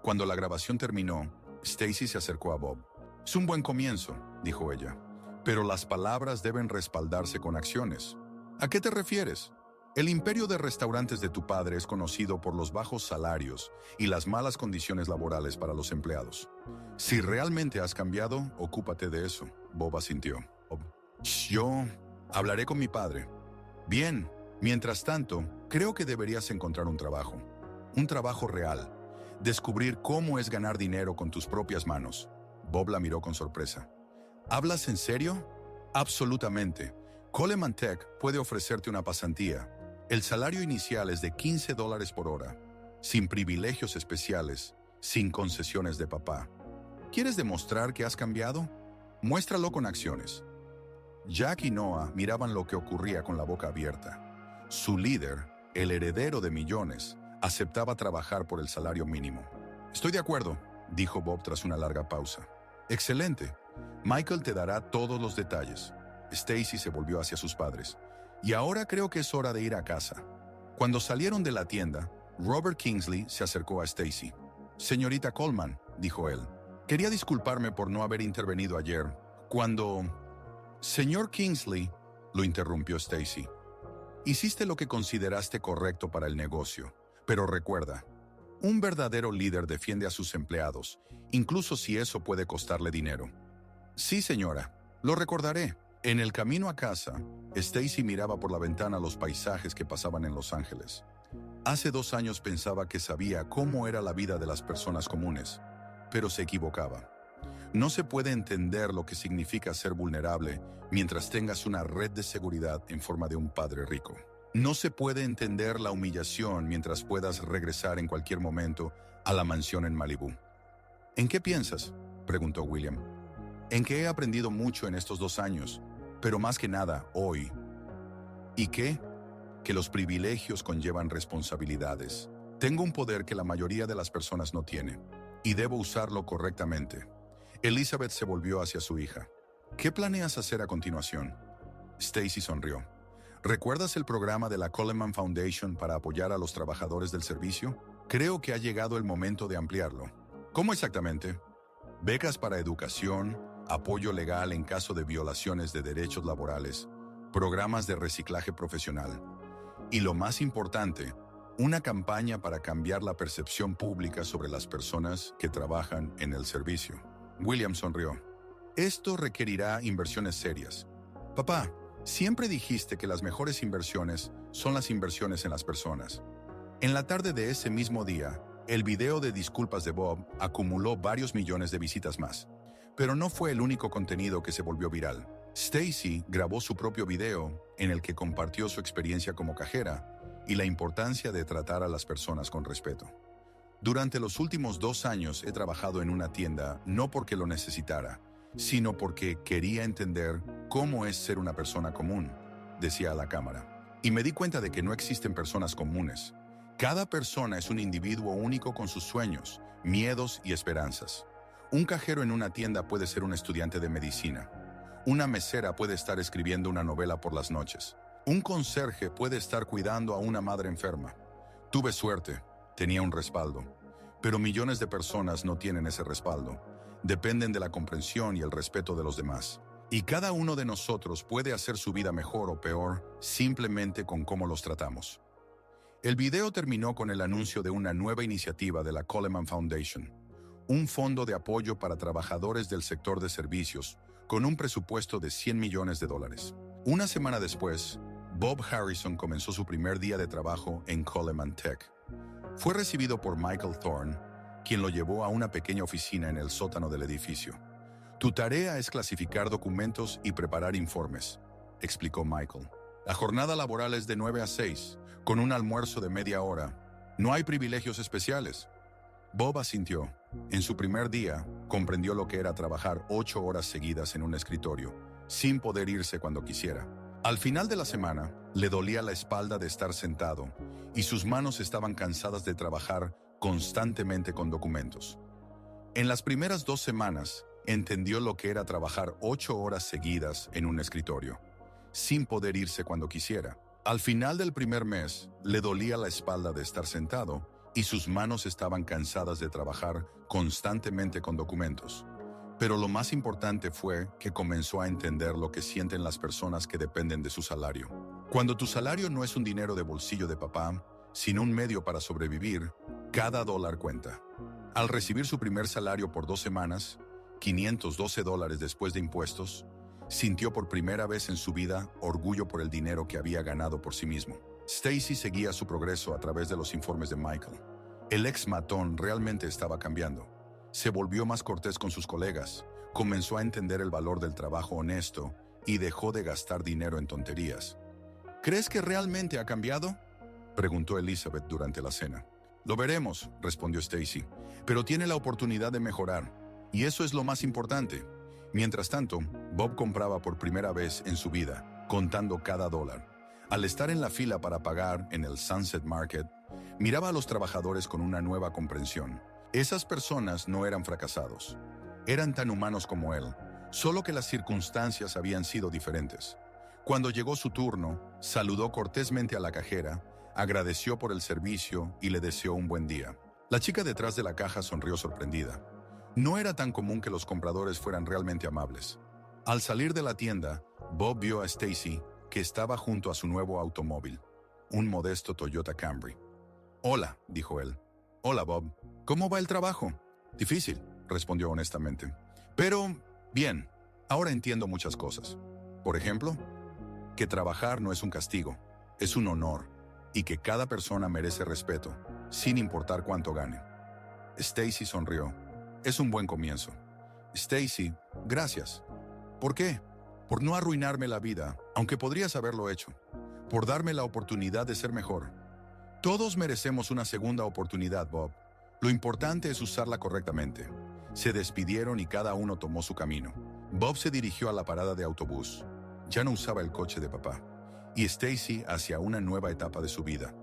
Cuando la grabación terminó, Stacy se acercó a Bob. Es un buen comienzo, dijo ella, pero las palabras deben respaldarse con acciones. ¿A qué te refieres? El imperio de restaurantes de tu padre es conocido por los bajos salarios y las malas condiciones laborales para los empleados. Si realmente has cambiado, ocúpate de eso, Bob asintió. Yo hablaré con mi padre. Bien, mientras tanto, creo que deberías encontrar un trabajo real. Descubrir cómo es ganar dinero con tus propias manos. Bob la miró con sorpresa. ¿Hablas en serio? Absolutamente. Coleman Tech puede ofrecerte una pasantía. El salario inicial es de $15 por hora, sin privilegios especiales, sin concesiones de papá. ¿Quieres demostrar que has cambiado? Muéstralo con acciones. Jack y Noah miraban lo que ocurría con la boca abierta. Su líder, el heredero de millones, aceptaba trabajar por el salario mínimo. Estoy de acuerdo, dijo Bob tras una larga pausa. Excelente. Michael te dará todos los detalles. Stacy se volvió hacia sus padres. Y ahora creo que es hora de ir a casa. Cuando salieron de la tienda, Robert Kingsley se acercó a Stacy. Señorita Coleman, dijo él, quería disculparme por no haber intervenido ayer. Señor Kingsley, lo interrumpió Stacy. Hiciste lo que consideraste correcto para el negocio, pero recuerda, un verdadero líder defiende a sus empleados, incluso si eso puede costarle dinero. Sí, señora, lo recordaré. En el camino a casa, Stacy miraba por la ventana los paisajes que pasaban en Los Ángeles. Hace 2 años pensaba que sabía cómo era la vida de las personas comunes, pero se equivocaba. No se puede entender lo que significa ser vulnerable mientras tengas una red de seguridad en forma de un padre rico. No se puede entender la humillación mientras puedas regresar en cualquier momento a la mansión en Malibú. ¿En qué piensas?, preguntó William. En que he aprendido mucho en estos 2 años, pero más que nada hoy. ¿Y qué? Que los privilegios conllevan responsabilidades. Tengo un poder que la mayoría de las personas no tiene, y debo usarlo correctamente. Elizabeth se volvió hacia su hija. ¿Qué planeas hacer a continuación? Stacy sonrió. ¿Recuerdas el programa de la Coleman Foundation para apoyar a los trabajadores del servicio? Creo que ha llegado el momento de ampliarlo. ¿Cómo exactamente? Becas para educación, apoyo legal en caso de violaciones de derechos laborales, programas de reciclaje profesional. Y lo más importante, una campaña para cambiar la percepción pública sobre las personas que trabajan en el servicio. William sonrió. Esto requerirá inversiones serias. Papá, siempre dijiste que las mejores inversiones son las inversiones en las personas. En la tarde de ese mismo día, el video de disculpas de Bob acumuló varios millones de visitas más. Pero no fue el único contenido que se volvió viral. Stacy grabó su propio video en el que compartió su experiencia como cajera y la importancia de tratar a las personas con respeto. Durante los últimos 2 años he trabajado en una tienda no porque lo necesitara, sino porque quería entender cómo es ser una persona común, decía a la cámara. Y me di cuenta de que no existen personas comunes. Cada persona es un individuo único con sus sueños, miedos y esperanzas. Un cajero en una tienda puede ser un estudiante de medicina. Una mesera puede estar escribiendo una novela por las noches. Un conserje puede estar cuidando a una madre enferma. Tuve suerte, tenía un respaldo. Pero millones de personas no tienen ese respaldo. Dependen de la comprensión y el respeto de los demás. Y cada uno de nosotros puede hacer su vida mejor o peor simplemente con cómo los tratamos. El video terminó con el anuncio de una nueva iniciativa de la Coleman Foundation, un fondo de apoyo para trabajadores del sector de servicios, con un presupuesto de $100 millones. Una semana después, Bob Harrison comenzó su primer día de trabajo en Coleman Tech. Fue recibido por Michael Thorne, quien lo llevó a una pequeña oficina en el sótano del edificio. Tu tarea es clasificar documentos y preparar informes, explicó Michael. La jornada laboral es de 9 a 6, con un almuerzo de media hora. No hay privilegios especiales. Bob asintió. En su primer día, comprendió lo que era trabajar 8 horas seguidas en un escritorio, sin poder irse cuando quisiera. Al final de la semana, le dolía la espalda de estar sentado y sus manos estaban cansadas de trabajar constantemente con documentos. En las primeras 2 semanas, entendió lo que era trabajar 8 horas seguidas en un escritorio, sin poder irse cuando quisiera. Al final del primer mes, le dolía la espalda de estar sentado y sus manos estaban cansadas de trabajar constantemente con documentos. Pero lo más importante fue que comenzó a entender lo que sienten las personas que dependen de su salario. Cuando tu salario no es un dinero de bolsillo de papá, sino un medio para sobrevivir, cada dólar cuenta. Al recibir su primer salario por 2 semanas, $512 después de impuestos, sintió por primera vez en su vida orgullo por el dinero que había ganado por sí mismo. Stacy seguía su progreso a través de los informes de Michael. El ex matón realmente estaba cambiando. Se volvió más cortés con sus colegas, comenzó a entender el valor del trabajo honesto y dejó de gastar dinero en tonterías. ¿Crees que realmente ha cambiado?, preguntó Elizabeth durante la cena. Lo veremos, respondió Stacy, pero tiene la oportunidad de mejorar, y eso es lo más importante. Mientras tanto, Bob compraba por primera vez en su vida, contando cada dólar. Al estar en la fila para pagar en el Sunset Market, miraba a los trabajadores con una nueva comprensión. Esas personas no eran fracasados. Eran tan humanos como él, solo que las circunstancias habían sido diferentes. Cuando llegó su turno, saludó cortésmente a la cajera, agradeció por el servicio y le deseó un buen día. La chica detrás de la caja sonrió sorprendida. No era tan común que los compradores fueran realmente amables. Al salir de la tienda, Bob vio a Stacy, que estaba junto a su nuevo automóvil, un modesto Toyota Camry. «Hola», dijo él. «Hola, Bob. ¿Cómo va el trabajo?» «Difícil», respondió honestamente. «Pero, bien, ahora entiendo muchas cosas». Por ejemplo, que trabajar no es un castigo, es un honor, y que cada persona merece respeto, sin importar cuánto gane. Stacy sonrió. Es un buen comienzo. Stacy, gracias. ¿Por qué? Por no arruinarme la vida, aunque podrías haberlo hecho. Por darme la oportunidad de ser mejor. Todos merecemos una segunda oportunidad, Bob. Lo importante es usarla correctamente. Se despidieron y cada uno tomó su camino. Bob se dirigió a la parada de autobús. Ya no usaba el coche de papá. Y Stacy hacia una nueva etapa de su vida,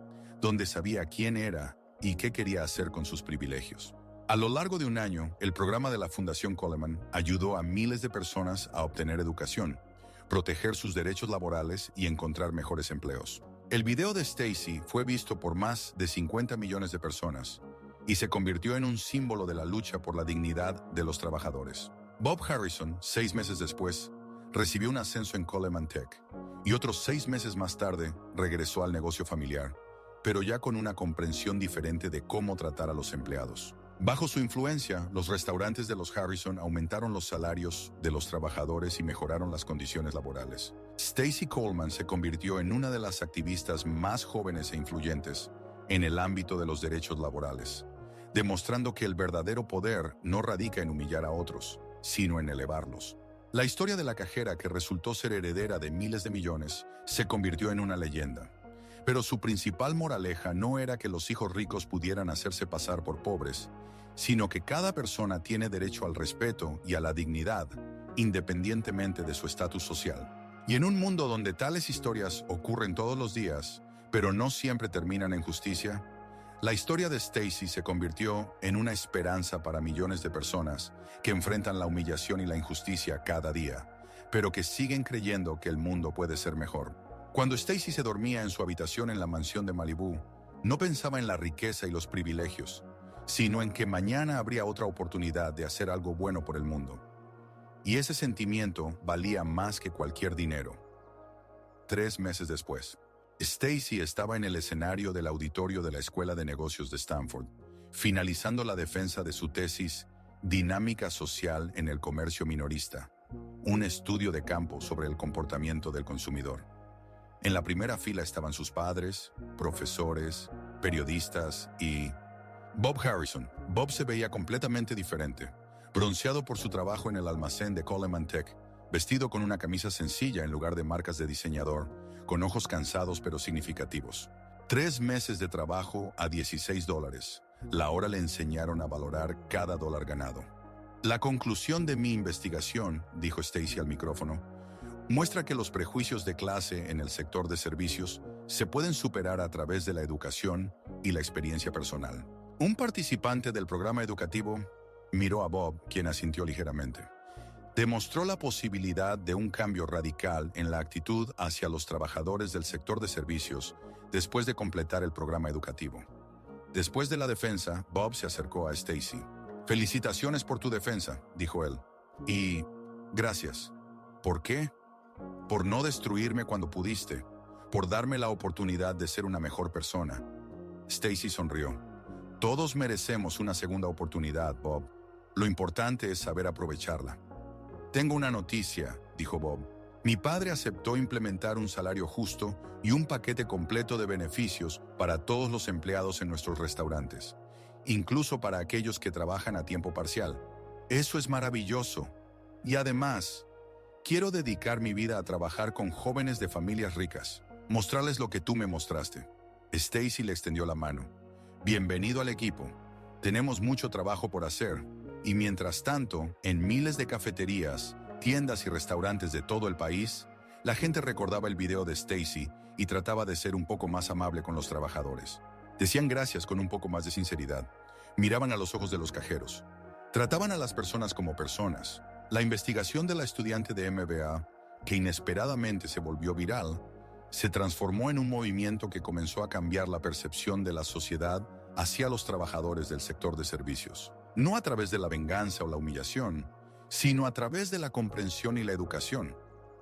donde sabía quién era y qué quería hacer con sus privilegios. A lo largo de un año, el programa de la Fundación Coleman ayudó a miles de personas a obtener educación, proteger sus derechos laborales y encontrar mejores empleos. El video de Stacy fue visto por más de 50 millones de personas y se convirtió en un símbolo de la lucha por la dignidad de los trabajadores. Bob Harrison, 6 meses después, recibió un ascenso en Coleman Tech y otros 6 meses más tarde regresó al negocio familiar, pero ya con una comprensión diferente de cómo tratar a los empleados. Bajo su influencia, los restaurantes de los Harrison aumentaron los salarios de los trabajadores y mejoraron las condiciones laborales. Stacy Coleman se convirtió en una de las activistas más jóvenes e influyentes en el ámbito de los derechos laborales, demostrando que el verdadero poder no radica en humillar a otros, sino en elevarlos. La historia de la cajera, que resultó ser heredera de miles de millones, se convirtió en una leyenda. Pero su principal moraleja no era que los hijos ricos pudieran hacerse pasar por pobres, sino que cada persona tiene derecho al respeto y a la dignidad, independientemente de su estatus social. Y en un mundo donde tales historias ocurren todos los días, pero no siempre terminan en justicia, la historia de Stacy se convirtió en una esperanza para millones de personas que enfrentan la humillación y la injusticia cada día, pero que siguen creyendo que el mundo puede ser mejor. Cuando Stacy se dormía en su habitación en la mansión de Malibú, no pensaba en la riqueza y los privilegios, sino en que mañana habría otra oportunidad de hacer algo bueno por el mundo. Y ese sentimiento valía más que cualquier dinero. 3 meses después, Stacy estaba en el escenario del auditorio de la Escuela de Negocios de Stanford, finalizando la defensa de su tesis Dinámica Social en el Comercio Minorista, un estudio de campo sobre el comportamiento del consumidor. En la primera fila estaban sus padres, profesores, periodistas y Bob Harrison. Bob se veía completamente diferente, bronceado por su trabajo en el almacén de Coleman Tech, vestido con una camisa sencilla en lugar de marcas de diseñador, con ojos cansados pero significativos. 3 meses de trabajo a $16. La hora le enseñaron a valorar cada dólar ganado. La conclusión de mi investigación, dijo Stacy al micrófono, muestra que los prejuicios de clase en el sector de servicios se pueden superar a través de la educación y la experiencia personal. Un participante del programa educativo miró a Bob, quien asintió ligeramente. Demostró la posibilidad de un cambio radical en la actitud hacia los trabajadores del sector de servicios después de completar el programa educativo. Después de la defensa, Bob se acercó a Stacy. «Felicitaciones por tu defensa», dijo él. «Y gracias». «¿Por qué?» «Por no destruirme cuando pudiste, por darme la oportunidad de ser una mejor persona». Stacy sonrió. «Todos merecemos una segunda oportunidad, Bob. Lo importante es saber aprovecharla». «Tengo una noticia», dijo Bob. «Mi padre aceptó implementar un salario justo y un paquete completo de beneficios para todos los empleados en nuestros restaurantes, incluso para aquellos que trabajan a tiempo parcial. Eso es maravilloso. Y además, quiero dedicar mi vida a trabajar con jóvenes de familias ricas, mostrarles lo que tú me mostraste». Stacy le extendió la mano. «Bienvenido al equipo. Tenemos mucho trabajo por hacer». Y mientras tanto, en miles de cafeterías, tiendas y restaurantes de todo el país, la gente recordaba el video de Stacy y trataba de ser un poco más amable con los trabajadores. Decían gracias con un poco más de sinceridad. Miraban a los ojos de los cajeros. Trataban a las personas como personas. La investigación de la estudiante de MBA, que inesperadamente se volvió viral, se transformó en un movimiento que comenzó a cambiar la percepción de la sociedad hacia los trabajadores del sector de servicios. No a través de la venganza o la humillación, sino a través de la comprensión y la educación.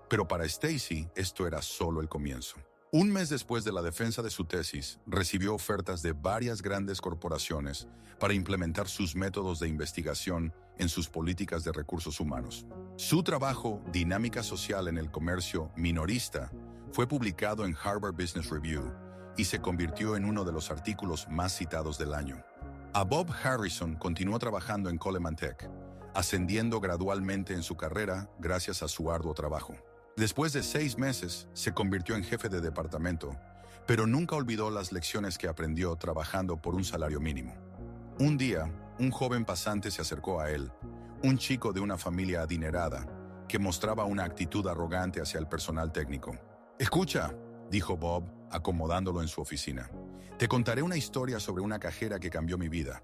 Pero para Stacy, esto era solo el comienzo. Un mes después de la defensa de su tesis, recibió ofertas de varias grandes corporaciones para implementar sus métodos de investigación en sus políticas de recursos humanos. Su trabajo, Dinámica Social en el Comercio Minorista, fue publicado en Harvard Business Review y se convirtió en uno de los artículos más citados del año. A Bob Harrison continuó trabajando en Coleman Tech, ascendiendo gradualmente en su carrera gracias a su arduo trabajo. Después de 6 meses, se convirtió en jefe de departamento, pero nunca olvidó las lecciones que aprendió trabajando por un salario mínimo. Un día, un joven pasante se acercó a él, un chico de una familia adinerada, que mostraba una actitud arrogante hacia el personal técnico. «Escucha», dijo Bob, acomodándolo en su oficina. «Te contaré una historia sobre una cajera que cambió mi vida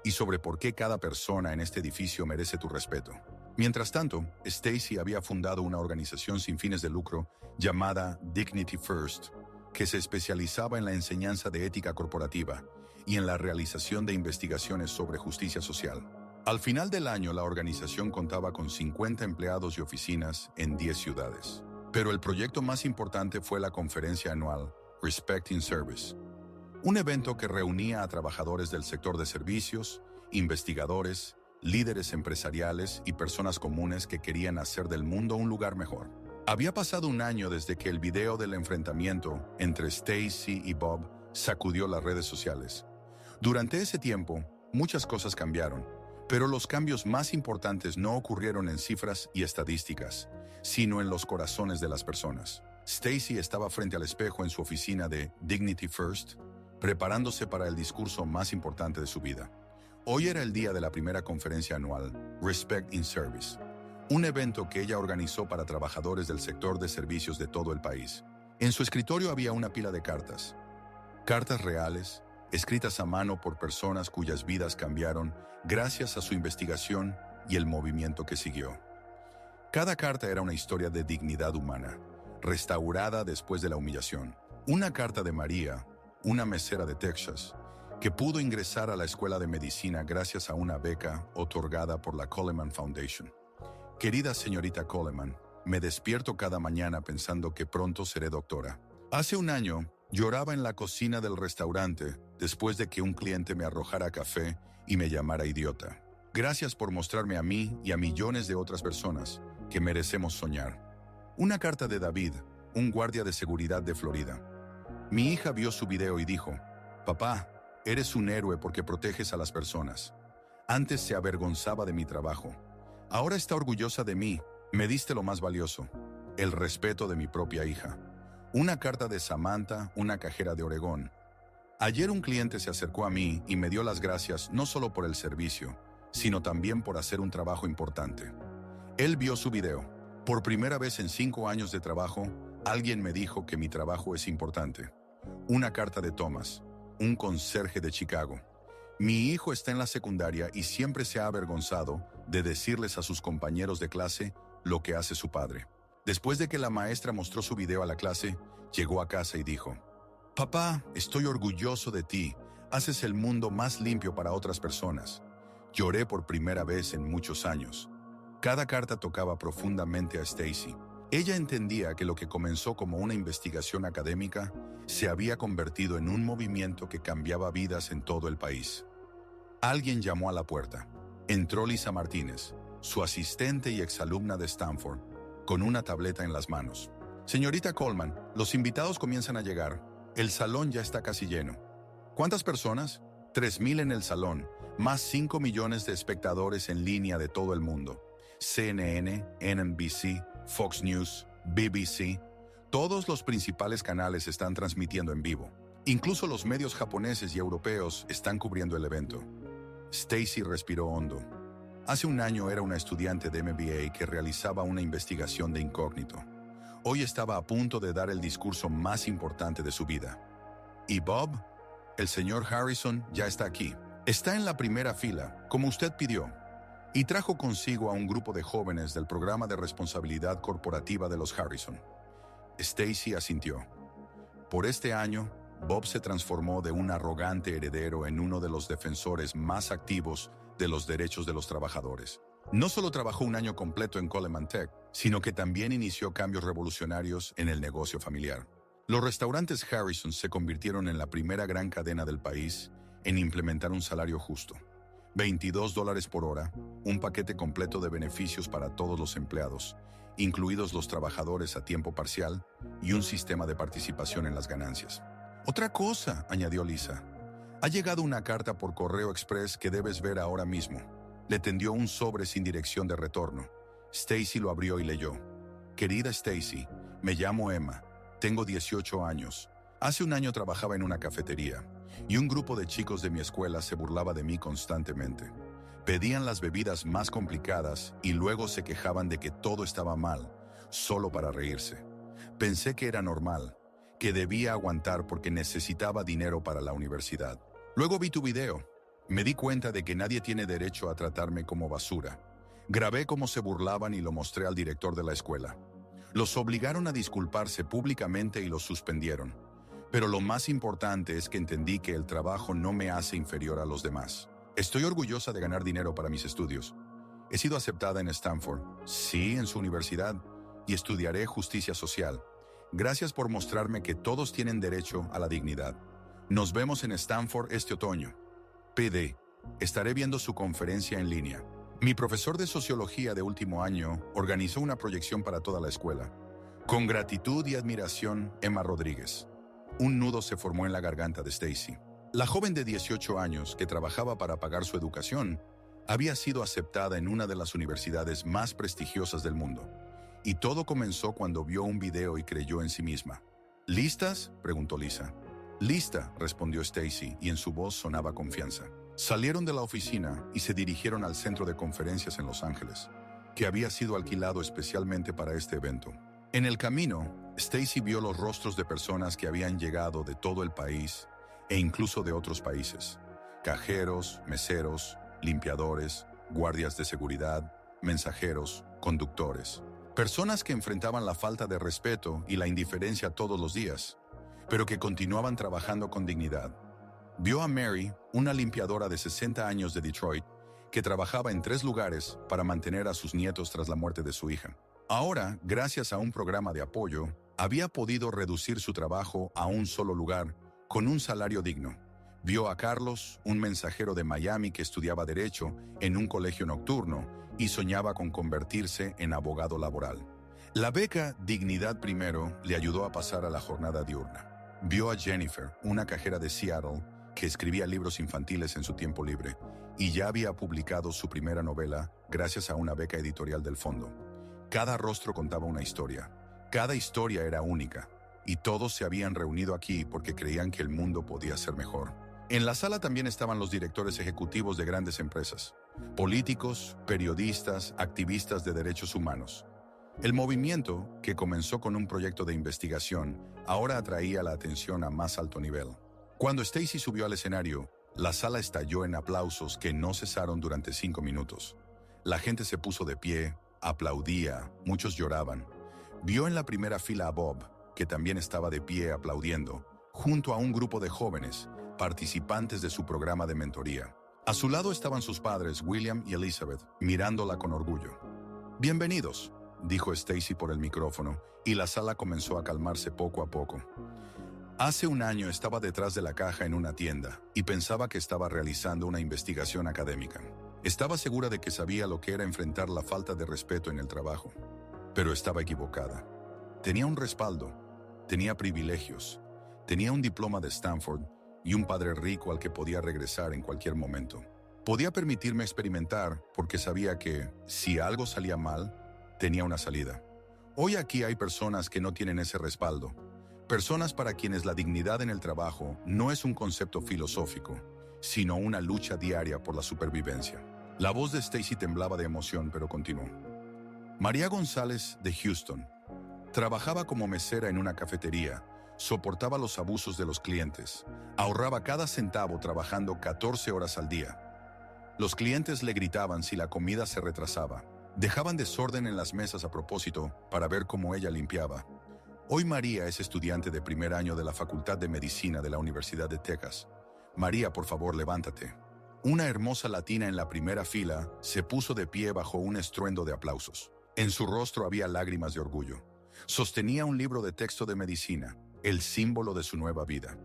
y sobre por qué cada persona en este edificio merece tu respeto». Mientras tanto, Stacy había fundado una organización sin fines de lucro llamada Dignity First, que se especializaba en la enseñanza de ética corporativa y en la realización de investigaciones sobre justicia social. Al final del año, la organización contaba con 50 empleados y oficinas en 10 ciudades. Pero el proyecto más importante fue la conferencia anual Respect in Service, un evento que reunía a trabajadores del sector de servicios, investigadores, líderes empresariales y personas comunes que querían hacer del mundo un lugar mejor. Había pasado un año desde que el video del enfrentamiento entre Stacy y Bob sacudió las redes sociales. Durante ese tiempo, muchas cosas cambiaron, pero los cambios más importantes no ocurrieron en cifras y estadísticas, sino en los corazones de las personas. Stacy estaba frente al espejo en su oficina de Dignity First, preparándose para el discurso más importante de su vida. Hoy era el día de la primera conferencia anual, Respect in Service, un evento que ella organizó para trabajadores del sector de servicios de todo el país. En su escritorio había una pila de cartas. Cartas reales, escritas a mano por personas cuyas vidas cambiaron gracias a su investigación y el movimiento que siguió. Cada carta era una historia de dignidad humana, restaurada después de la humillación. Una carta de María, una mesera de Texas, que pudo ingresar a la escuela de medicina gracias a una beca otorgada por la Coleman Foundation. Querida señorita Coleman, me despierto cada mañana pensando que pronto seré doctora. Hace un año, lloraba en la cocina del restaurante después de que un cliente me arrojara café y me llamara idiota. Gracias por mostrarme a mí y a millones de otras personas que merecemos soñar. Una carta de David, un guardia de seguridad de Florida. Mi hija vio su video y dijo, «Papá, eres un héroe porque proteges a las personas. Antes se avergonzaba de mi trabajo. Ahora está orgullosa de mí. Me diste lo más valioso, el respeto de mi propia hija». Una carta de Samantha, una cajera de Oregón. Ayer un cliente se acercó a mí y me dio las gracias no solo por el servicio, sino también por hacer un trabajo importante. Él vio su video. Por primera vez en 5 años de trabajo, alguien me dijo que mi trabajo es importante. Una carta de Thomas, un conserje de Chicago. Mi hijo está en la secundaria y siempre se ha avergonzado de decirles a sus compañeros de clase lo que hace su padre. Después de que la maestra mostró su video a la clase, llegó a casa y dijo, «Papá, estoy orgulloso de ti. Haces el mundo más limpio para otras personas». Lloré por primera vez en muchos años. Cada carta tocaba profundamente a Stacy. Ella entendía que lo que comenzó como una investigación académica se había convertido en un movimiento que cambiaba vidas en todo el país. Alguien llamó a la puerta. Entró Lisa Martínez, su asistente y exalumna de Stanford, con una tableta en las manos. «Señorita Coleman, los invitados comienzan a llegar. El salón ya está casi lleno». «¿Cuántas personas?» 3,000 en el salón, más 5 millones de espectadores en línea de todo el mundo. CNN, NBC, Fox News, BBC, todos los principales canales están transmitiendo en vivo. Incluso los medios japoneses y europeos están cubriendo el evento. Stacy respiró hondo. Hace un año era una estudiante de MBA que realizaba una investigación de incógnito. Hoy estaba a punto de dar el discurso más importante de su vida. ¿Y Bob? El señor Harrison ya está aquí. Está en la primera fila, como usted pidió. Y trajo consigo a un grupo de jóvenes del programa de responsabilidad corporativa de los Harrison. Stacy asintió. Por este año, Bob se transformó de un arrogante heredero en uno de los defensores más activos de los derechos de los trabajadores. No solo trabajó un año completo en Coleman Tech, sino que también inició cambios revolucionarios en el negocio familiar. Los restaurantes Harrison se convirtieron en la primera gran cadena del país en implementar un salario justo. $22 por hora, un paquete completo de beneficios para todos los empleados, incluidos los trabajadores a tiempo parcial, y un sistema de participación en las ganancias. Otra cosa, añadió Lisa. Ha llegado una carta por correo express que debes ver ahora mismo. Le tendió un sobre sin dirección de retorno. Stacy lo abrió y leyó. Querida Stacy, me llamo Emma. Tengo 18 años. Hace un año trabajaba en una cafetería y un grupo de chicos de mi escuela se burlaba de mí constantemente. Pedían las bebidas más complicadas y luego se quejaban de que todo estaba mal, solo para reírse. Pensé que era normal, que debía aguantar porque necesitaba dinero para la universidad. Luego vi tu video. Me di cuenta de que nadie tiene derecho a tratarme como basura. Grabé cómo se burlaban y lo mostré al director de la escuela. Los obligaron a disculparse públicamente y los suspendieron. Pero lo más importante es que entendí que el trabajo no me hace inferior a los demás. Estoy orgullosa de ganar dinero para mis estudios. He sido aceptada en Stanford, sí, en su universidad, y estudiaré justicia social. Gracias por mostrarme que todos tienen derecho a la dignidad. Nos vemos en Stanford este otoño. PD, estaré viendo su conferencia en línea. Mi profesor de sociología de último año organizó una proyección para toda la escuela. Con gratitud y admiración, Emma Rodríguez. Un nudo se formó en la garganta de Stacy. La joven de 18 años, que trabajaba para pagar su educación, había sido aceptada en una de las universidades más prestigiosas del mundo. Y todo comenzó cuando vio un video y creyó en sí misma. ¿Listas?, preguntó Lisa. Lista, respondió Stacy, y en su voz sonaba confianza. Salieron de la oficina y se dirigieron al centro de conferencias en Los Ángeles, que había sido alquilado especialmente para este evento. En el camino, Stacy vio los rostros de personas que habían llegado de todo el país e incluso de otros países. Cajeros, meseros, limpiadores, guardias de seguridad, mensajeros, conductores. Personas que enfrentaban la falta de respeto y la indiferencia todos los días, pero que continuaban trabajando con dignidad. Vio a Mary, una limpiadora de 60 años de Detroit, que trabajaba en 3 lugares para mantener a sus nietos tras la muerte de su hija. Ahora, gracias a un programa de apoyo, había podido reducir su trabajo a un solo lugar, con un salario digno. Vio a Carlos, un mensajero de Miami que estudiaba Derecho en un colegio nocturno y soñaba con convertirse en abogado laboral. La beca Dignidad Primero le ayudó a pasar a la jornada diurna. Vio a Jennifer, una cajera de Seattle, que escribía libros infantiles en su tiempo libre, y ya había publicado su primera novela gracias a una beca editorial del fondo. Cada rostro contaba una historia. Cada historia era única, y todos se habían reunido aquí porque creían que el mundo podía ser mejor. En la sala también estaban los directores ejecutivos de grandes empresas, políticos, periodistas, activistas de derechos humanos. El movimiento, que comenzó con un proyecto de investigación, ahora atraía la atención a más alto nivel. Cuando Stacy subió al escenario, la sala estalló en aplausos que no cesaron durante 5 minutos. La gente se puso de pie, aplaudía, muchos lloraban. Vio en la primera fila a Bob, que también estaba de pie aplaudiendo, junto a un grupo de jóvenes, participantes de su programa de mentoría. A su lado estaban sus padres, William y Elizabeth, mirándola con orgullo. «Bienvenidos», dijo Stacy por el micrófono, y la sala comenzó a calmarse poco a poco. Hace un año estaba detrás de la caja en una tienda y pensaba que estaba realizando una investigación académica. Estaba segura de que sabía lo que era enfrentar la falta de respeto en el trabajo, pero estaba equivocada. Tenía un respaldo, tenía privilegios, tenía un diploma de Stanford y un padre rico al que podía regresar en cualquier momento. Podía permitirme experimentar porque sabía que, si algo salía mal, tenía una salida. Hoy aquí hay personas que no tienen ese respaldo. Personas para quienes la dignidad en el trabajo no es un concepto filosófico, sino una lucha diaria por la supervivencia. La voz de Stacy temblaba de emoción, pero continuó. María González, de Houston, trabajaba como mesera en una cafetería, soportaba los abusos de los clientes, ahorraba cada centavo trabajando 14 horas al día. Los clientes le gritaban si la comida se retrasaba. Dejaban desorden en las mesas a propósito para ver cómo ella limpiaba. Hoy María es estudiante de primer año de la Facultad de Medicina de la Universidad de Texas. María, por favor, levántate. Una hermosa latina en la primera fila se puso de pie bajo un estruendo de aplausos. En su rostro había lágrimas de orgullo. Sostenía un libro de texto de medicina. el símbolo de su nueva vida.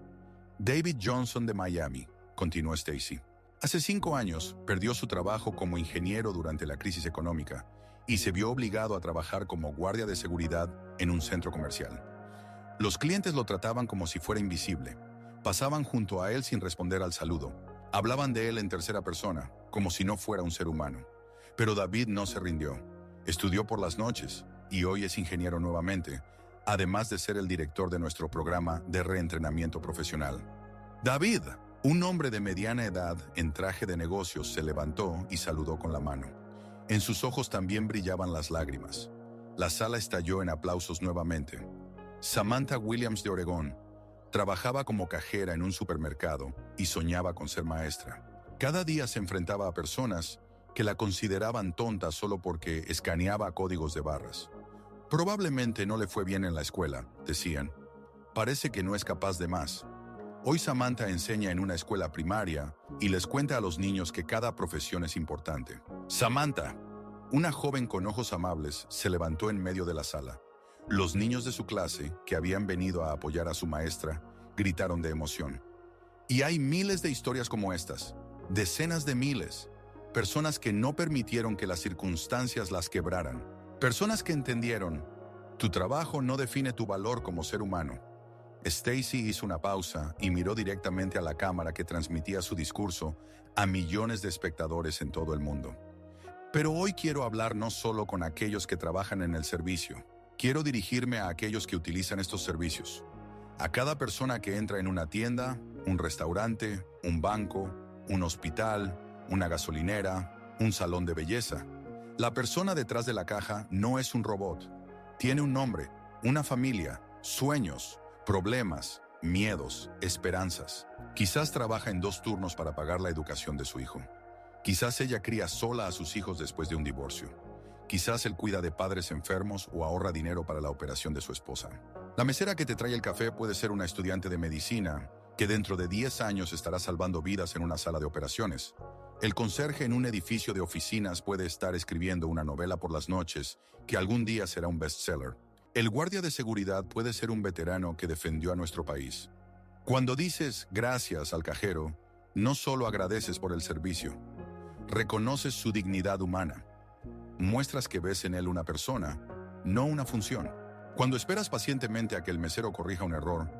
David Johnson de Miami, continuó Stacy. Hace 5 años perdió su trabajo como ingeniero durante la crisis económica y se vio obligado a trabajar como guardia de seguridad en un centro comercial. Los clientes lo trataban como si fuera invisible. Pasaban junto a él sin responder al saludo. Hablaban de él en tercera persona, como si no fuera un ser humano. Pero David no se rindió. Estudió por las noches y hoy es ingeniero nuevamente, además de ser el director de nuestro programa de reentrenamiento profesional. David, un hombre de mediana edad en traje de negocios, se levantó y saludó con la mano. En sus ojos también brillaban las lágrimas. La sala estalló en aplausos nuevamente. Samantha Williams de Oregón trabajaba como cajera en un supermercado y soñaba con ser maestra. Cada día se enfrentaba a personas que la consideraban tonta solo porque escaneaba códigos de barras. Probablemente no le fue bien en la escuela, decían. Parece que no es capaz de más. Hoy Samantha enseña en una escuela primaria y les cuenta a los niños que cada profesión es importante. Samantha, una joven con ojos amables, se levantó en medio de la sala. Los niños de su clase, que habían venido a apoyar a su maestra, gritaron de emoción. Y hay miles de historias como estas, decenas de miles, personas que no permitieron que las circunstancias las quebraran, personas que entendieron, tu trabajo no define tu valor como ser humano. Stacy hizo una pausa y miró directamente a la cámara que transmitía su discurso a millones de espectadores en todo el mundo. Pero hoy quiero hablar no solo con aquellos que trabajan en el servicio. Quiero dirigirme a aquellos que utilizan estos servicios. A cada persona que entra en una tienda, un restaurante, un banco, un hospital, una gasolinera, un salón de belleza. La persona detrás de la caja no es un robot. Tiene un nombre, una familia, sueños, problemas, miedos, esperanzas. Quizás trabaja en 2 turnos para pagar la educación de su hijo. Quizás ella cría sola a sus hijos después de un divorcio. Quizás él cuida de padres enfermos o ahorra dinero para la operación de su esposa. La mesera que te trae el café puede ser una estudiante de medicina que dentro de 10 años estará salvando vidas en una sala de operaciones. El conserje en un edificio de oficinas puede estar escribiendo una novela por las noches que algún día será un bestseller. El guardia de seguridad puede ser un veterano que defendió a nuestro país. Cuando dices gracias al cajero, no solo agradeces por el servicio, reconoces su dignidad humana. Muestras que ves en él una persona, no una función. Cuando esperas pacientemente a que el mesero corrija un error,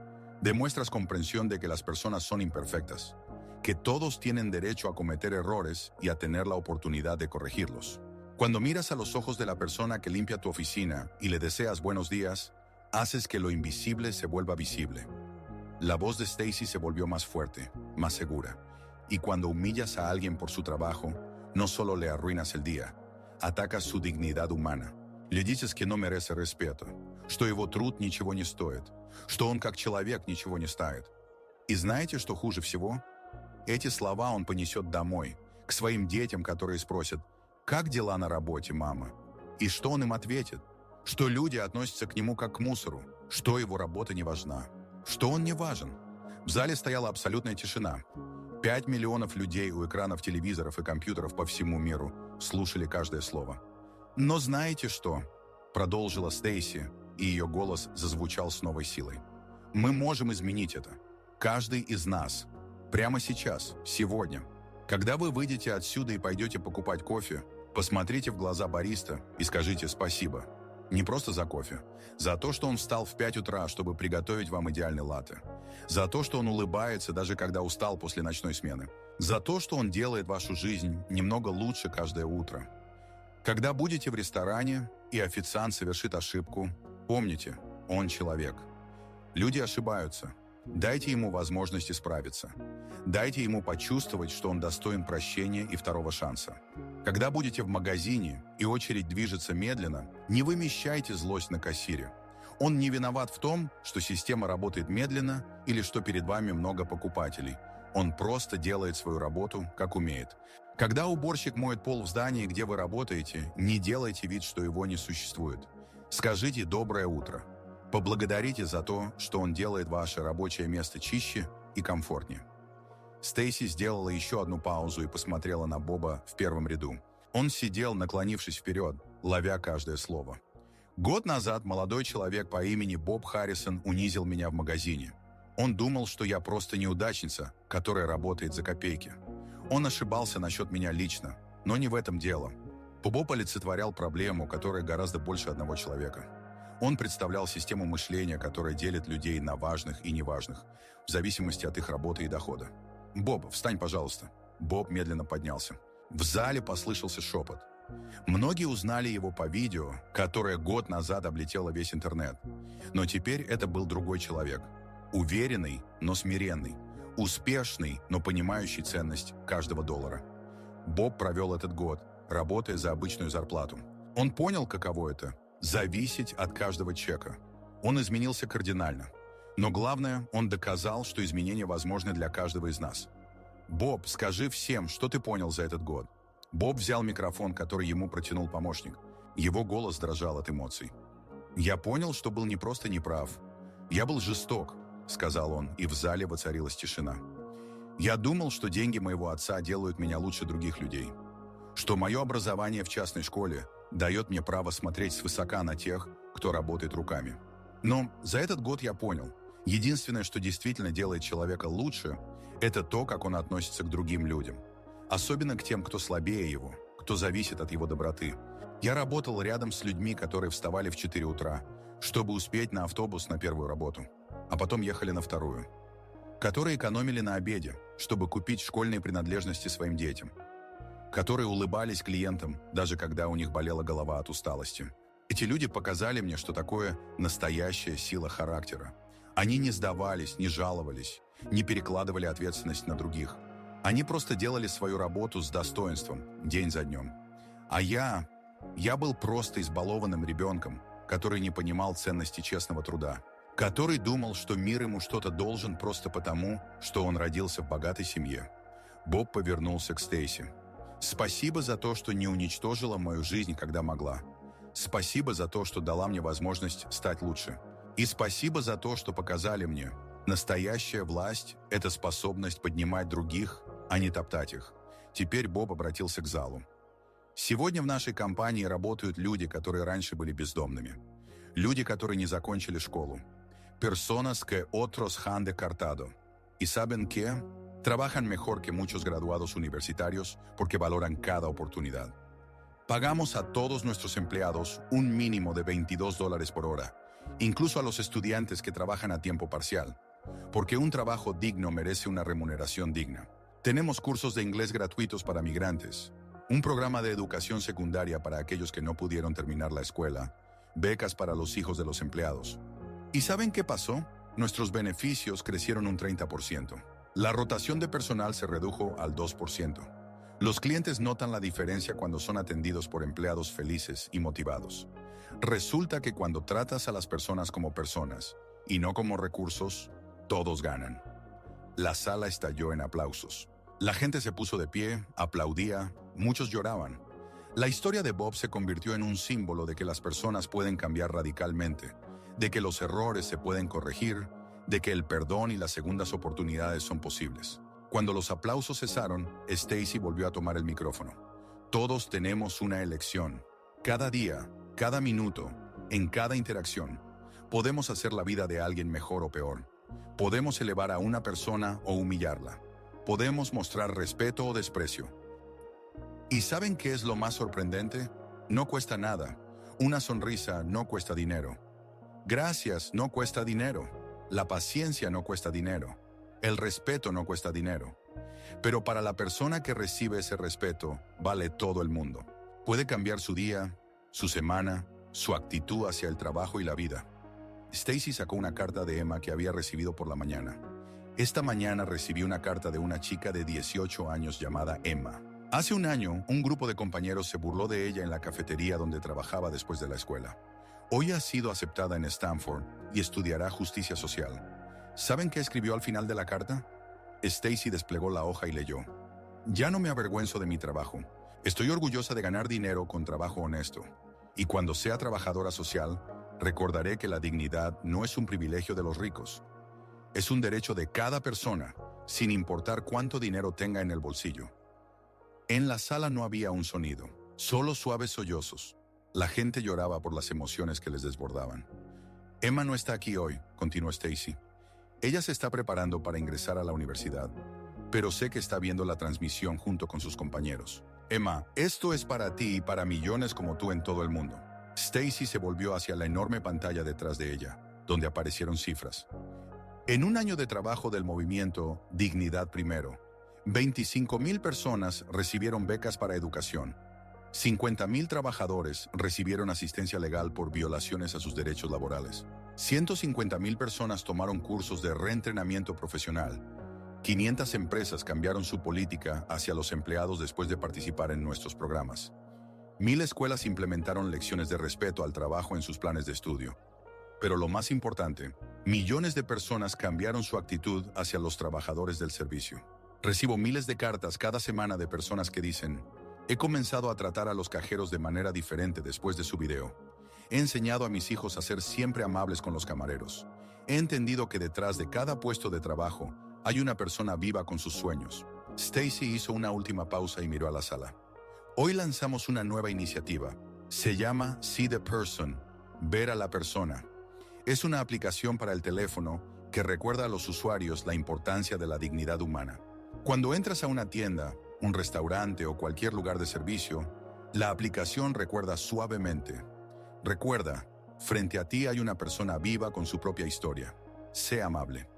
demuestras comprensión de que las personas son imperfectas, que todos tienen derecho a cometer errores y a tener la oportunidad de corregirlos. Cuando miras a los ojos de la persona que limpia tu oficina y le deseas buenos días, haces que lo invisible se vuelva visible. La voz de Stacy se volvió más fuerte, más segura, y cuando humillas a alguien por su trabajo, no solo le arruinas el día, atacas su dignidad humana. Le dices que no merece respeto, что его труд ничего не стоит, что он как человек ничего не стоит. И знаете, что хуже всего? Эти слова он понесет домой, к своим детям, которые спросят, «Как дела на работе, мама?» И что он им ответит? Что люди относятся к нему как к мусору, что его работа не важна, что он не важен. В зале стояла абсолютная тишина. 5 миллионов людей у экранов телевизоров и компьютеров по всему миру слушали каждое слово. «Но знаете что?» – продолжила Стейси, и ее голос зазвучал с новой силой. «Мы можем изменить это. Каждый из нас. Прямо сейчас, сегодня. Когда вы выйдете отсюда и пойдете покупать кофе, посмотрите в глаза бариста и скажите спасибо. Не просто за кофе, за то, что он встал в 5 утра, чтобы приготовить вам идеальный латте. За то, что он улыбается, даже когда устал после ночной смены. За то, что он делает вашу жизнь немного лучше каждое утро. Когда будете в ресторане, и официант совершит ошибку, помните, он человек. Люди ошибаются. Дайте ему возможность исправиться. Дайте ему почувствовать, что он достоин прощения и второго шанса. Когда будете в магазине, и очередь движется медленно, не вымещайте злость на кассире. Он не виноват в том, что система работает медленно или что перед вами много покупателей. Он просто делает свою работу, как умеет. Когда уборщик моет пол в здании, где вы работаете, не делайте вид, что его не существует. Скажите «доброе утро». Поблагодарите за то, что он делает ваше рабочее место чище и комфортнее. Стейси сделала еще одну паузу и посмотрела на Боба в первом ряду. Он сидел, наклонившись вперед, ловя каждое слово. Год назад молодой человек по имени Боб Харрисон унизил меня в магазине. Он думал, что я просто неудачница, которая работает за копейки. Он ошибался насчет меня лично, но не в этом дело. Боб олицетворял проблему, которая гораздо больше одного человека. Он представлял систему мышления, которая делит людей на важных и неважных, в зависимости от их работы и дохода. «Боб, встань, пожалуйста». Боб медленно поднялся. В зале послышался шепот. Многие узнали его по видео, которое год назад облетело весь интернет. Но теперь это был другой человек. Уверенный, но смиренный. Успешный, но понимающий ценность каждого доллара. Боб провел этот год, работая за обычную зарплату. Он понял, каково это – зависеть от каждого чека. Он изменился кардинально. Но главное, он доказал, что изменения возможны для каждого из нас. «Боб, скажи всем, что ты понял за этот год». Боб взял микрофон, который ему протянул помощник. Его голос дрожал от эмоций. «Я понял, что был не просто неправ. Я был жесток», — сказал он, и в зале воцарилась тишина. «Я думал, что деньги моего отца делают меня лучше других людей. Что мое образование в частной школе дает мне право смотреть свысока на тех, кто работает руками. Но за этот год я понял, единственное, что действительно делает человека лучше, это то, как он относится к другим людям. Особенно к тем, кто слабее его, кто зависит от его доброты. Я работал рядом с людьми, которые вставали в 4 утра, чтобы успеть на автобус на первую работу, а потом ехали на вторую. Которые экономили на обеде, чтобы купить школьные принадлежности своим детям. Которые улыбались клиентам, даже когда у них болела голова от усталости. Эти люди показали мне, что такое настоящая сила характера. Они не сдавались, не жаловались, не перекладывали ответственность на других. Они просто делали свою работу с достоинством, день за днем. А я был просто избалованным ребенком, который не понимал ценности честного труда, который думал, что мир ему что-то должен просто потому, что он родился в богатой семье. Боб повернулся к Стейси. «Спасибо за то, что не уничтожила мою жизнь, когда могла. Спасибо за то, что дала мне возможность стать лучше. И спасибо за то, что показали мне. Настоящая власть – это способность поднимать других, а не топтать их». Теперь Боб обратился к залу. «Сегодня в нашей компании работают люди, которые раньше были бездомными. Люди, которые не закончили школу. Personas que otros han descartado. Y saben que trabajan mejor que muchos graduados universitarios porque valoran cada oportunidad. Pagamos a todos nuestros empleados un mínimo de $22 por hora, incluso a los estudiantes que trabajan a tiempo parcial, porque un trabajo digno merece una remuneración digna. Tenemos cursos de inglés gratuitos para migrantes, un programa de educación secundaria para aquellos que no pudieron terminar la escuela, becas para los hijos de los empleados. ¿Y saben qué pasó? Nuestros beneficios crecieron un 30%. La rotación de personal se redujo al 2%. Los clientes notan la diferencia cuando son atendidos por empleados felices y motivados. Resulta que cuando tratas a las personas como personas y no como recursos, todos ganan». La sala estalló en aplausos. La gente se puso de pie, aplaudía, muchos lloraban. La historia de Bob se convirtió en un símbolo de que las personas pueden cambiar radicalmente, de que los errores se pueden corregir, de que el perdón y las segundas oportunidades son posibles. Cuando los aplausos cesaron, Stacey volvió a tomar el micrófono. «Todos tenemos una elección. Cada día, cada minuto, en cada interacción, podemos hacer la vida de alguien mejor o peor. Podemos elevar a una persona o humillarla. Podemos mostrar respeto o desprecio. ¿Y saben qué es lo más sorprendente? No cuesta nada. Una sonrisa no cuesta dinero. Gracias no cuesta dinero. La paciencia no cuesta dinero. El respeto no cuesta dinero. Pero para la persona que recibe ese respeto, vale todo el mundo. Puede cambiar su día, su semana, su actitud hacia el trabajo y la vida». Stacey sacó una carta de Emma que había recibido por la mañana. Esta mañana recibí una carta de una chica de 18 años llamada Emma. Hace un año, un grupo de compañeros se burló de ella en la cafetería donde trabajaba después de la escuela. Hoy ha sido aceptada en Stanford y estudiará justicia social. ¿Saben qué escribió al final de la carta? Stacey desplegó la hoja y leyó: «Ya no me avergüenzo de mi trabajo. Estoy orgullosa de ganar dinero con trabajo honesto. Y cuando sea trabajadora social, recordaré que la dignidad no es un privilegio de los ricos. Es un derecho de cada persona, sin importar cuánto dinero tenga en el bolsillo». En la sala no había un sonido, solo suaves sollozos. La gente lloraba por las emociones que les desbordaban. Emma no está aquí hoy, continuó Stacy. Ella se está preparando para ingresar a la universidad, pero sé que está viendo la transmisión junto con sus compañeros. Emma, esto es para ti y para millones como tú en todo el mundo. Stacy se volvió hacia la enorme pantalla detrás de ella, donde aparecieron cifras. En un año de trabajo del movimiento Dignidad Primero, 25,000 personas recibieron becas para educación. 50,000 trabajadores recibieron asistencia legal por violaciones a sus derechos laborales. 150,000 personas tomaron cursos de reentrenamiento profesional. 500 empresas cambiaron su política hacia los empleados después de participar en nuestros programas. 1,000 escuelas implementaron lecciones de respeto al trabajo en sus planes de estudio. Pero lo más importante, millones de personas cambiaron su actitud hacia los trabajadores del servicio. Recibo miles de cartas cada semana de personas que dicen: he comenzado a tratar a los cajeros de manera diferente después de su video. He enseñado a mis hijos a ser siempre amables con los camareros. He entendido que detrás de cada puesto de trabajo hay una persona viva con sus sueños. Stacy hizo una última pausa y miró a la sala. Hoy lanzamos una nueva iniciativa. Se llama See the Person, ver a la persona. Es una aplicación para el teléfono que recuerda a los usuarios la importancia de la dignidad humana. Cuando entras a una tienda, un restaurante o cualquier lugar de servicio, la aplicación recuerda suavemente. Recuerda, frente a ti hay una persona viva con su propia historia. Sé amable.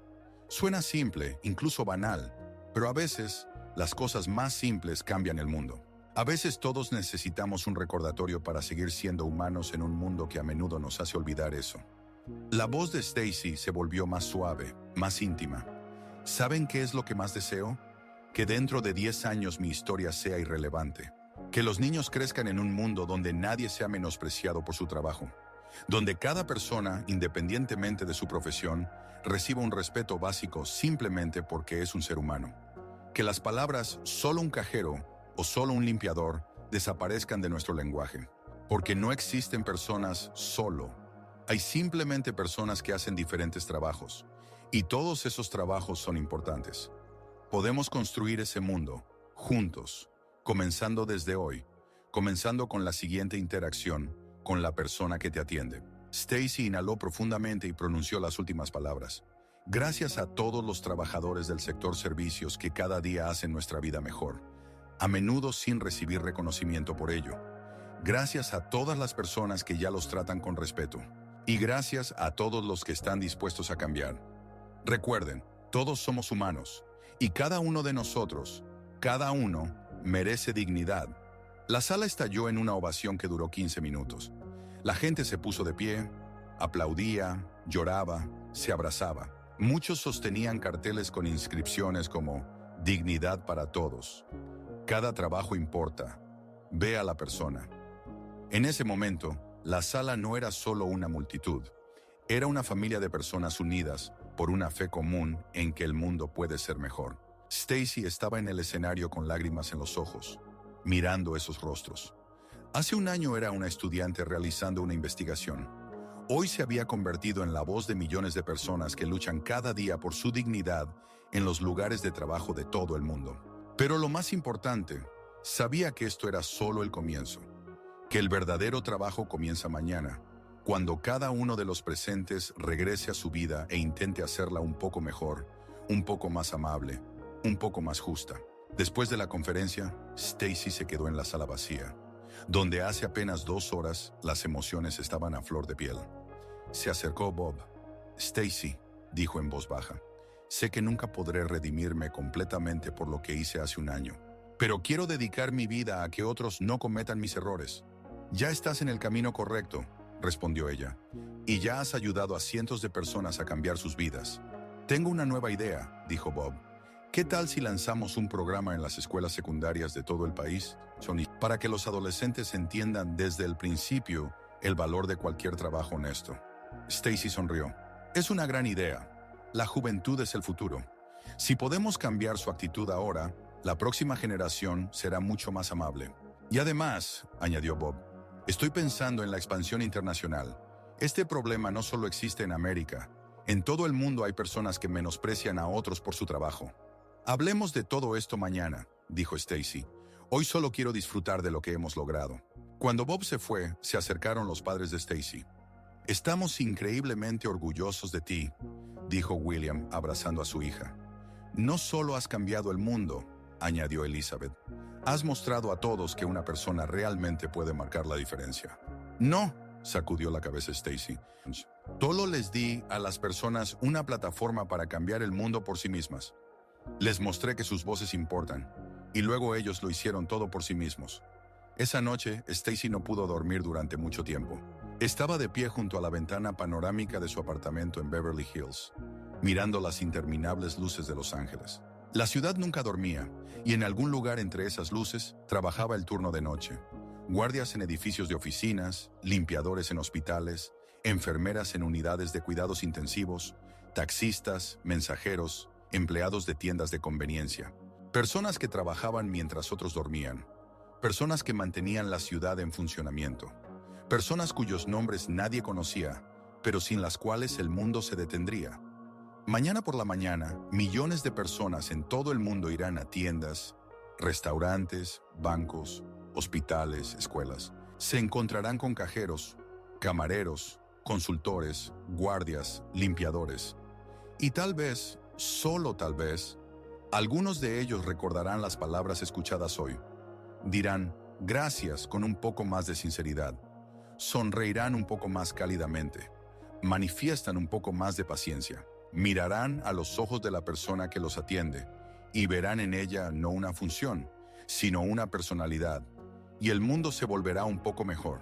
Suena simple, incluso banal, pero a veces las cosas más simples cambian el mundo. A veces todos necesitamos un recordatorio para seguir siendo humanos en un mundo que a menudo nos hace olvidar eso. La voz de Stacy se volvió más suave, más íntima. ¿Saben qué es lo que más deseo? Que dentro de 10 años mi historia sea irrelevante. Que los niños crezcan en un mundo donde nadie sea menospreciado por su trabajo. Donde cada persona, independientemente de su profesión, reciba un respeto básico simplemente porque es un ser humano. Que las palabras solo un cajero o solo un limpiador desaparezcan de nuestro lenguaje. Porque no existen personas solo. Hay simplemente personas que hacen diferentes trabajos. Y todos esos trabajos son importantes. Podemos construir ese mundo, juntos, comenzando desde hoy, comenzando con la siguiente interacción, con la persona que te atiende. Stacy inhaló profundamente y pronunció las últimas palabras. Gracias a todos los trabajadores del sector servicios que cada día hacen nuestra vida mejor, a menudo sin recibir reconocimiento por ello. Gracias a todas las personas que ya los tratan con respeto. Y gracias a todos los que están dispuestos a cambiar. Recuerden, todos somos humanos. Y cada uno de nosotros, cada uno, merece dignidad. La sala estalló en una ovación que duró 15 minutos. La gente se puso de pie, aplaudía, lloraba, se abrazaba. Muchos sostenían carteles con inscripciones como «Dignidad para todos». Cada trabajo importa. Ve a la persona. En ese momento, la sala no era solo una multitud. Era una familia de personas unidas por una fe común en que el mundo puede ser mejor. Stacy estaba en el escenario con lágrimas en los ojos, mirando esos rostros. Hace un año era una estudiante realizando una investigación. Hoy se había convertido en la voz de millones de personas que luchan cada día por su dignidad en los lugares de trabajo de todo el mundo. Pero lo más importante, sabía que esto era solo el comienzo, que el verdadero trabajo comienza mañana, cuando cada uno de los presentes regrese a su vida e intente hacerla un poco mejor, un poco más amable, un poco más justa. Después de la conferencia, Stacy se quedó en la sala vacía, donde hace apenas 2 horas las emociones estaban a flor de piel. Se acercó Bob. Stacy, dijo en voz baja, sé que nunca podré redimirme completamente por lo que hice hace un año, pero quiero dedicar mi vida a que otros no cometan mis errores. Ya estás en el camino correcto, respondió ella, y ya has ayudado a cientos de personas a cambiar sus vidas. Tengo una nueva idea, dijo Bob. ¿Qué tal si lanzamos un programa en las escuelas secundarias de todo el país, para que los adolescentes entiendan desde el principio el valor de cualquier trabajo honesto? Stacy sonrió. Es una gran idea. La juventud es el futuro. Si podemos cambiar su actitud ahora, la próxima generación será mucho más amable. Y además, añadió Bob, estoy pensando en la expansión internacional. Este problema no solo existe en América. En todo el mundo hay personas que menosprecian a otros por su trabajo. Hablemos de todo esto mañana, dijo Stacy. Hoy solo quiero disfrutar de lo que hemos logrado. Cuando Bob se fue, se acercaron los padres de Stacy. «Estamos increíblemente orgullosos de ti», dijo William, abrazando a su hija. «No solo has cambiado el mundo», añadió Elizabeth, «has mostrado a todos que una persona realmente puede marcar la diferencia». «No», sacudió la cabeza Stacy. «Solo les di a las personas una plataforma para cambiar el mundo por sí mismas. Les mostré que sus voces importan, y luego ellos lo hicieron todo por sí mismos». Esa noche, Stacy no pudo dormir durante mucho tiempo. Estaba de pie junto a la ventana panorámica de su apartamento en Beverly Hills, mirando las interminables luces de Los Ángeles. La ciudad nunca dormía, y en algún lugar entre esas luces trabajaba el turno de noche. Guardias en edificios de oficinas, limpiadores en hospitales, enfermeras en unidades de cuidados intensivos, taxistas, mensajeros, empleados de tiendas de conveniencia. Personas que trabajaban mientras otros dormían. Personas que mantenían la ciudad en funcionamiento. Personas cuyos nombres nadie conocía, pero sin las cuales el mundo se detendría. Mañana por la mañana, millones de personas en todo el mundo irán a tiendas, restaurantes, bancos, hospitales, escuelas. Se encontrarán con cajeros, camareros, consultores, guardias, limpiadores. Y tal vez, solo tal vez, algunos de ellos recordarán las palabras escuchadas hoy. Dirán gracias con un poco más de sinceridad. Sonreirán un poco más cálidamente. Manifiestan un poco más de paciencia. Mirarán a los ojos de la persona que los atiende y verán en ella no una función, sino una personalidad. Y el mundo se volverá un poco mejor.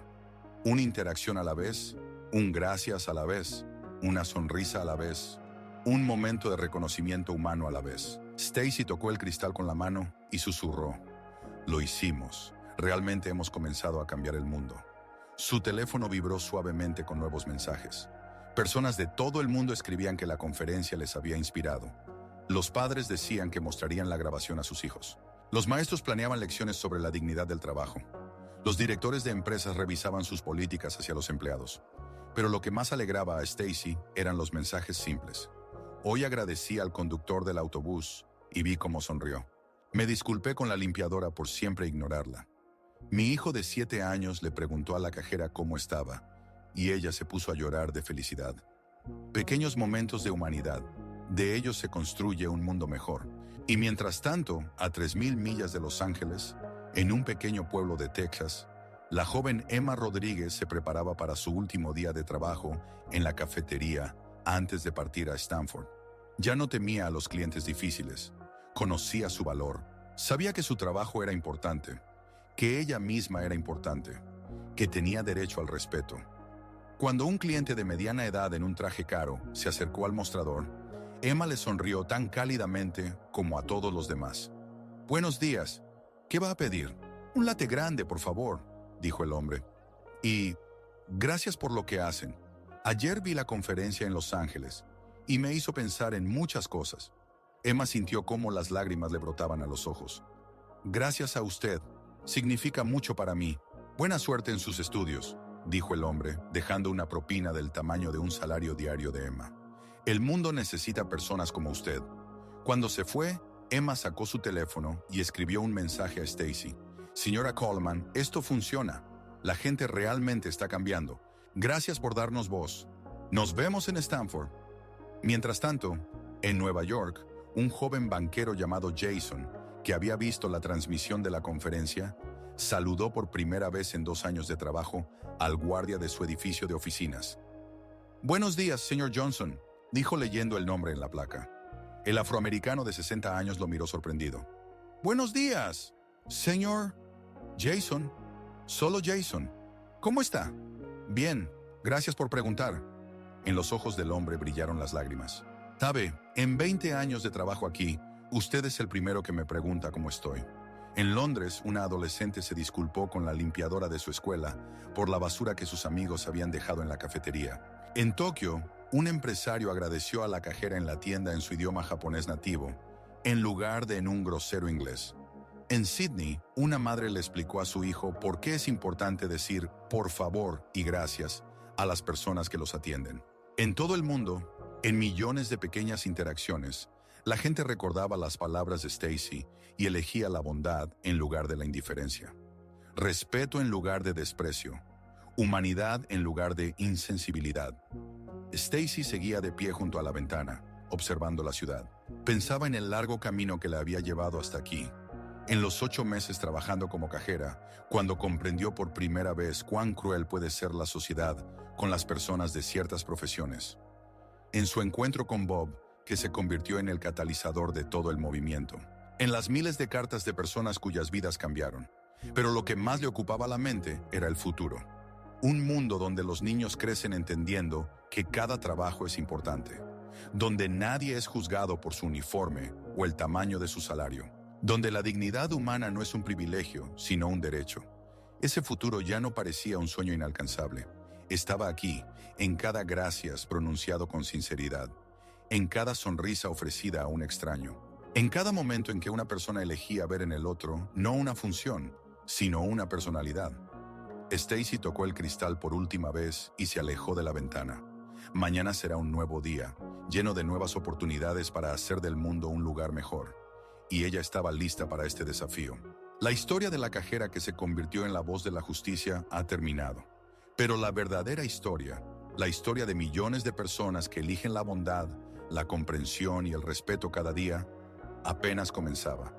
Una interacción a la vez, un gracias a la vez, una sonrisa a la vez, un momento de reconocimiento humano a la vez. Stacy tocó el cristal con la mano y susurró. Lo hicimos. Realmente hemos comenzado a cambiar el mundo. Su teléfono vibró suavemente con nuevos mensajes. Personas de todo el mundo escribían que la conferencia les había inspirado. Los padres decían que mostrarían la grabación a sus hijos. Los maestros planeaban lecciones sobre la dignidad del trabajo. Los directores de empresas revisaban sus políticas hacia los empleados. Pero lo que más alegraba a Stacy eran los mensajes simples. Hoy agradecí al conductor del autobús y vi cómo sonrió. Me disculpé con la limpiadora por siempre ignorarla. Mi hijo de 7 años le preguntó a la cajera cómo estaba, y ella se puso a llorar de felicidad. Pequeños momentos de humanidad. De ellos se construye un mundo mejor. Y mientras tanto, a 3,000 millas de Los Ángeles, en un pequeño pueblo de Texas, la joven Emma Rodríguez se preparaba para su último día de trabajo en la cafetería antes de partir a Stanford. Ya no temía a los clientes difíciles. Conocía su valor. Sabía que su trabajo era importante, que ella misma era importante, que tenía derecho al respeto. Cuando un cliente de mediana edad en un traje caro se acercó al mostrador, Emma le sonrió tan cálidamente como a todos los demás. «Buenos días. ¿Qué va a pedir?» «Un latte grande, por favor», dijo el hombre. «Y gracias por lo que hacen. Ayer vi la conferencia en Los Ángeles y me hizo pensar en muchas cosas». Emma sintió cómo las lágrimas le brotaban a los ojos. «Gracias a usted. Significa mucho para mí. Buena suerte en sus estudios», dijo el hombre, dejando una propina del tamaño de un salario diario de Emma. «El mundo necesita personas como usted». Cuando se fue, Emma sacó su teléfono y escribió un mensaje a Stacy. «Señora Coleman, esto funciona. La gente realmente está cambiando. Gracias por darnos voz. Nos vemos en Stanford». Mientras tanto, en Nueva York, un joven banquero llamado Jason, que había visto la transmisión de la conferencia, saludó por primera vez en 2 años de trabajo al guardia de su edificio de oficinas. «Buenos días, señor Johnson», dijo leyendo el nombre en la placa. El afroamericano de 60 años lo miró sorprendido. «Buenos días, señor Jason. Solo Jason. ¿Cómo está?» «Bien, gracias por preguntar». En los ojos del hombre brillaron las lágrimas. «Sabe, en 20 años de trabajo aquí, usted es el primero que me pregunta cómo estoy». En Londres, una adolescente se disculpó con la limpiadora de su escuela por la basura que sus amigos habían dejado en la cafetería. En Tokio, un empresario agradeció a la cajera en la tienda en su idioma japonés nativo, en lugar de en un grosero inglés. En Sydney, una madre le explicó a su hijo por qué es importante decir por favor y gracias a las personas que los atienden. En todo el mundo, en millones de pequeñas interacciones, la gente recordaba las palabras de Stacy y elegía la bondad en lugar de la indiferencia. respeto en lugar de desprecio, humanidad en lugar de insensibilidad. Stacy seguía de pie junto a la ventana, observando la ciudad. Pensaba en el largo camino que la había llevado hasta aquí. En los 8 meses trabajando como cajera, cuando comprendió por primera vez cuán cruel puede ser la sociedad con las personas de ciertas profesiones. En su encuentro con Bob, que se convirtió en el catalizador de todo el movimiento. En las miles de cartas de personas cuyas vidas cambiaron. Pero lo que más le ocupaba la mente era el futuro. Un mundo donde los niños crecen entendiendo que cada trabajo es importante. Donde nadie es juzgado por su uniforme o el tamaño de su salario. Donde la dignidad humana no es un privilegio, sino un derecho. Ese futuro ya no parecía un sueño inalcanzable. Estaba aquí, en cada gracias pronunciado con sinceridad, en cada sonrisa ofrecida a un extraño, en cada momento en que una persona elegía ver en el otro no una función, sino una personalidad. Stacy tocó el cristal por última vez y se alejó de la ventana. Mañana será un nuevo día, lleno de nuevas oportunidades para hacer del mundo un lugar mejor. Y ella estaba lista para este desafío. La historia de la cajera que se convirtió en la voz de la justicia ha terminado. Pero la verdadera historia, la historia de millones de personas que eligen la bondad, la comprensión y el respeto cada día, apenas comenzaba.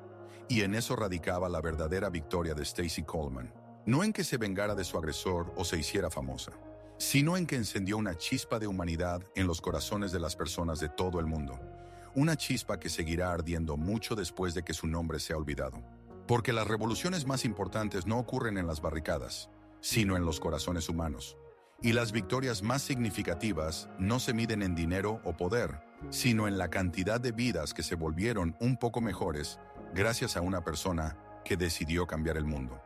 Y en eso radicaba la verdadera victoria de Stacy Coleman. No en que se vengara de su agresor o se hiciera famosa, sino en que encendió una chispa de humanidad en los corazones de las personas de todo el mundo. Una chispa que seguirá ardiendo mucho después de que su nombre sea olvidado. Porque las revoluciones más importantes no ocurren en las barricadas, sino en los corazones humanos. Y las victorias más significativas no se miden en dinero o poder, sino en la cantidad de vidas que se volvieron un poco mejores gracias a una persona que decidió cambiar el mundo.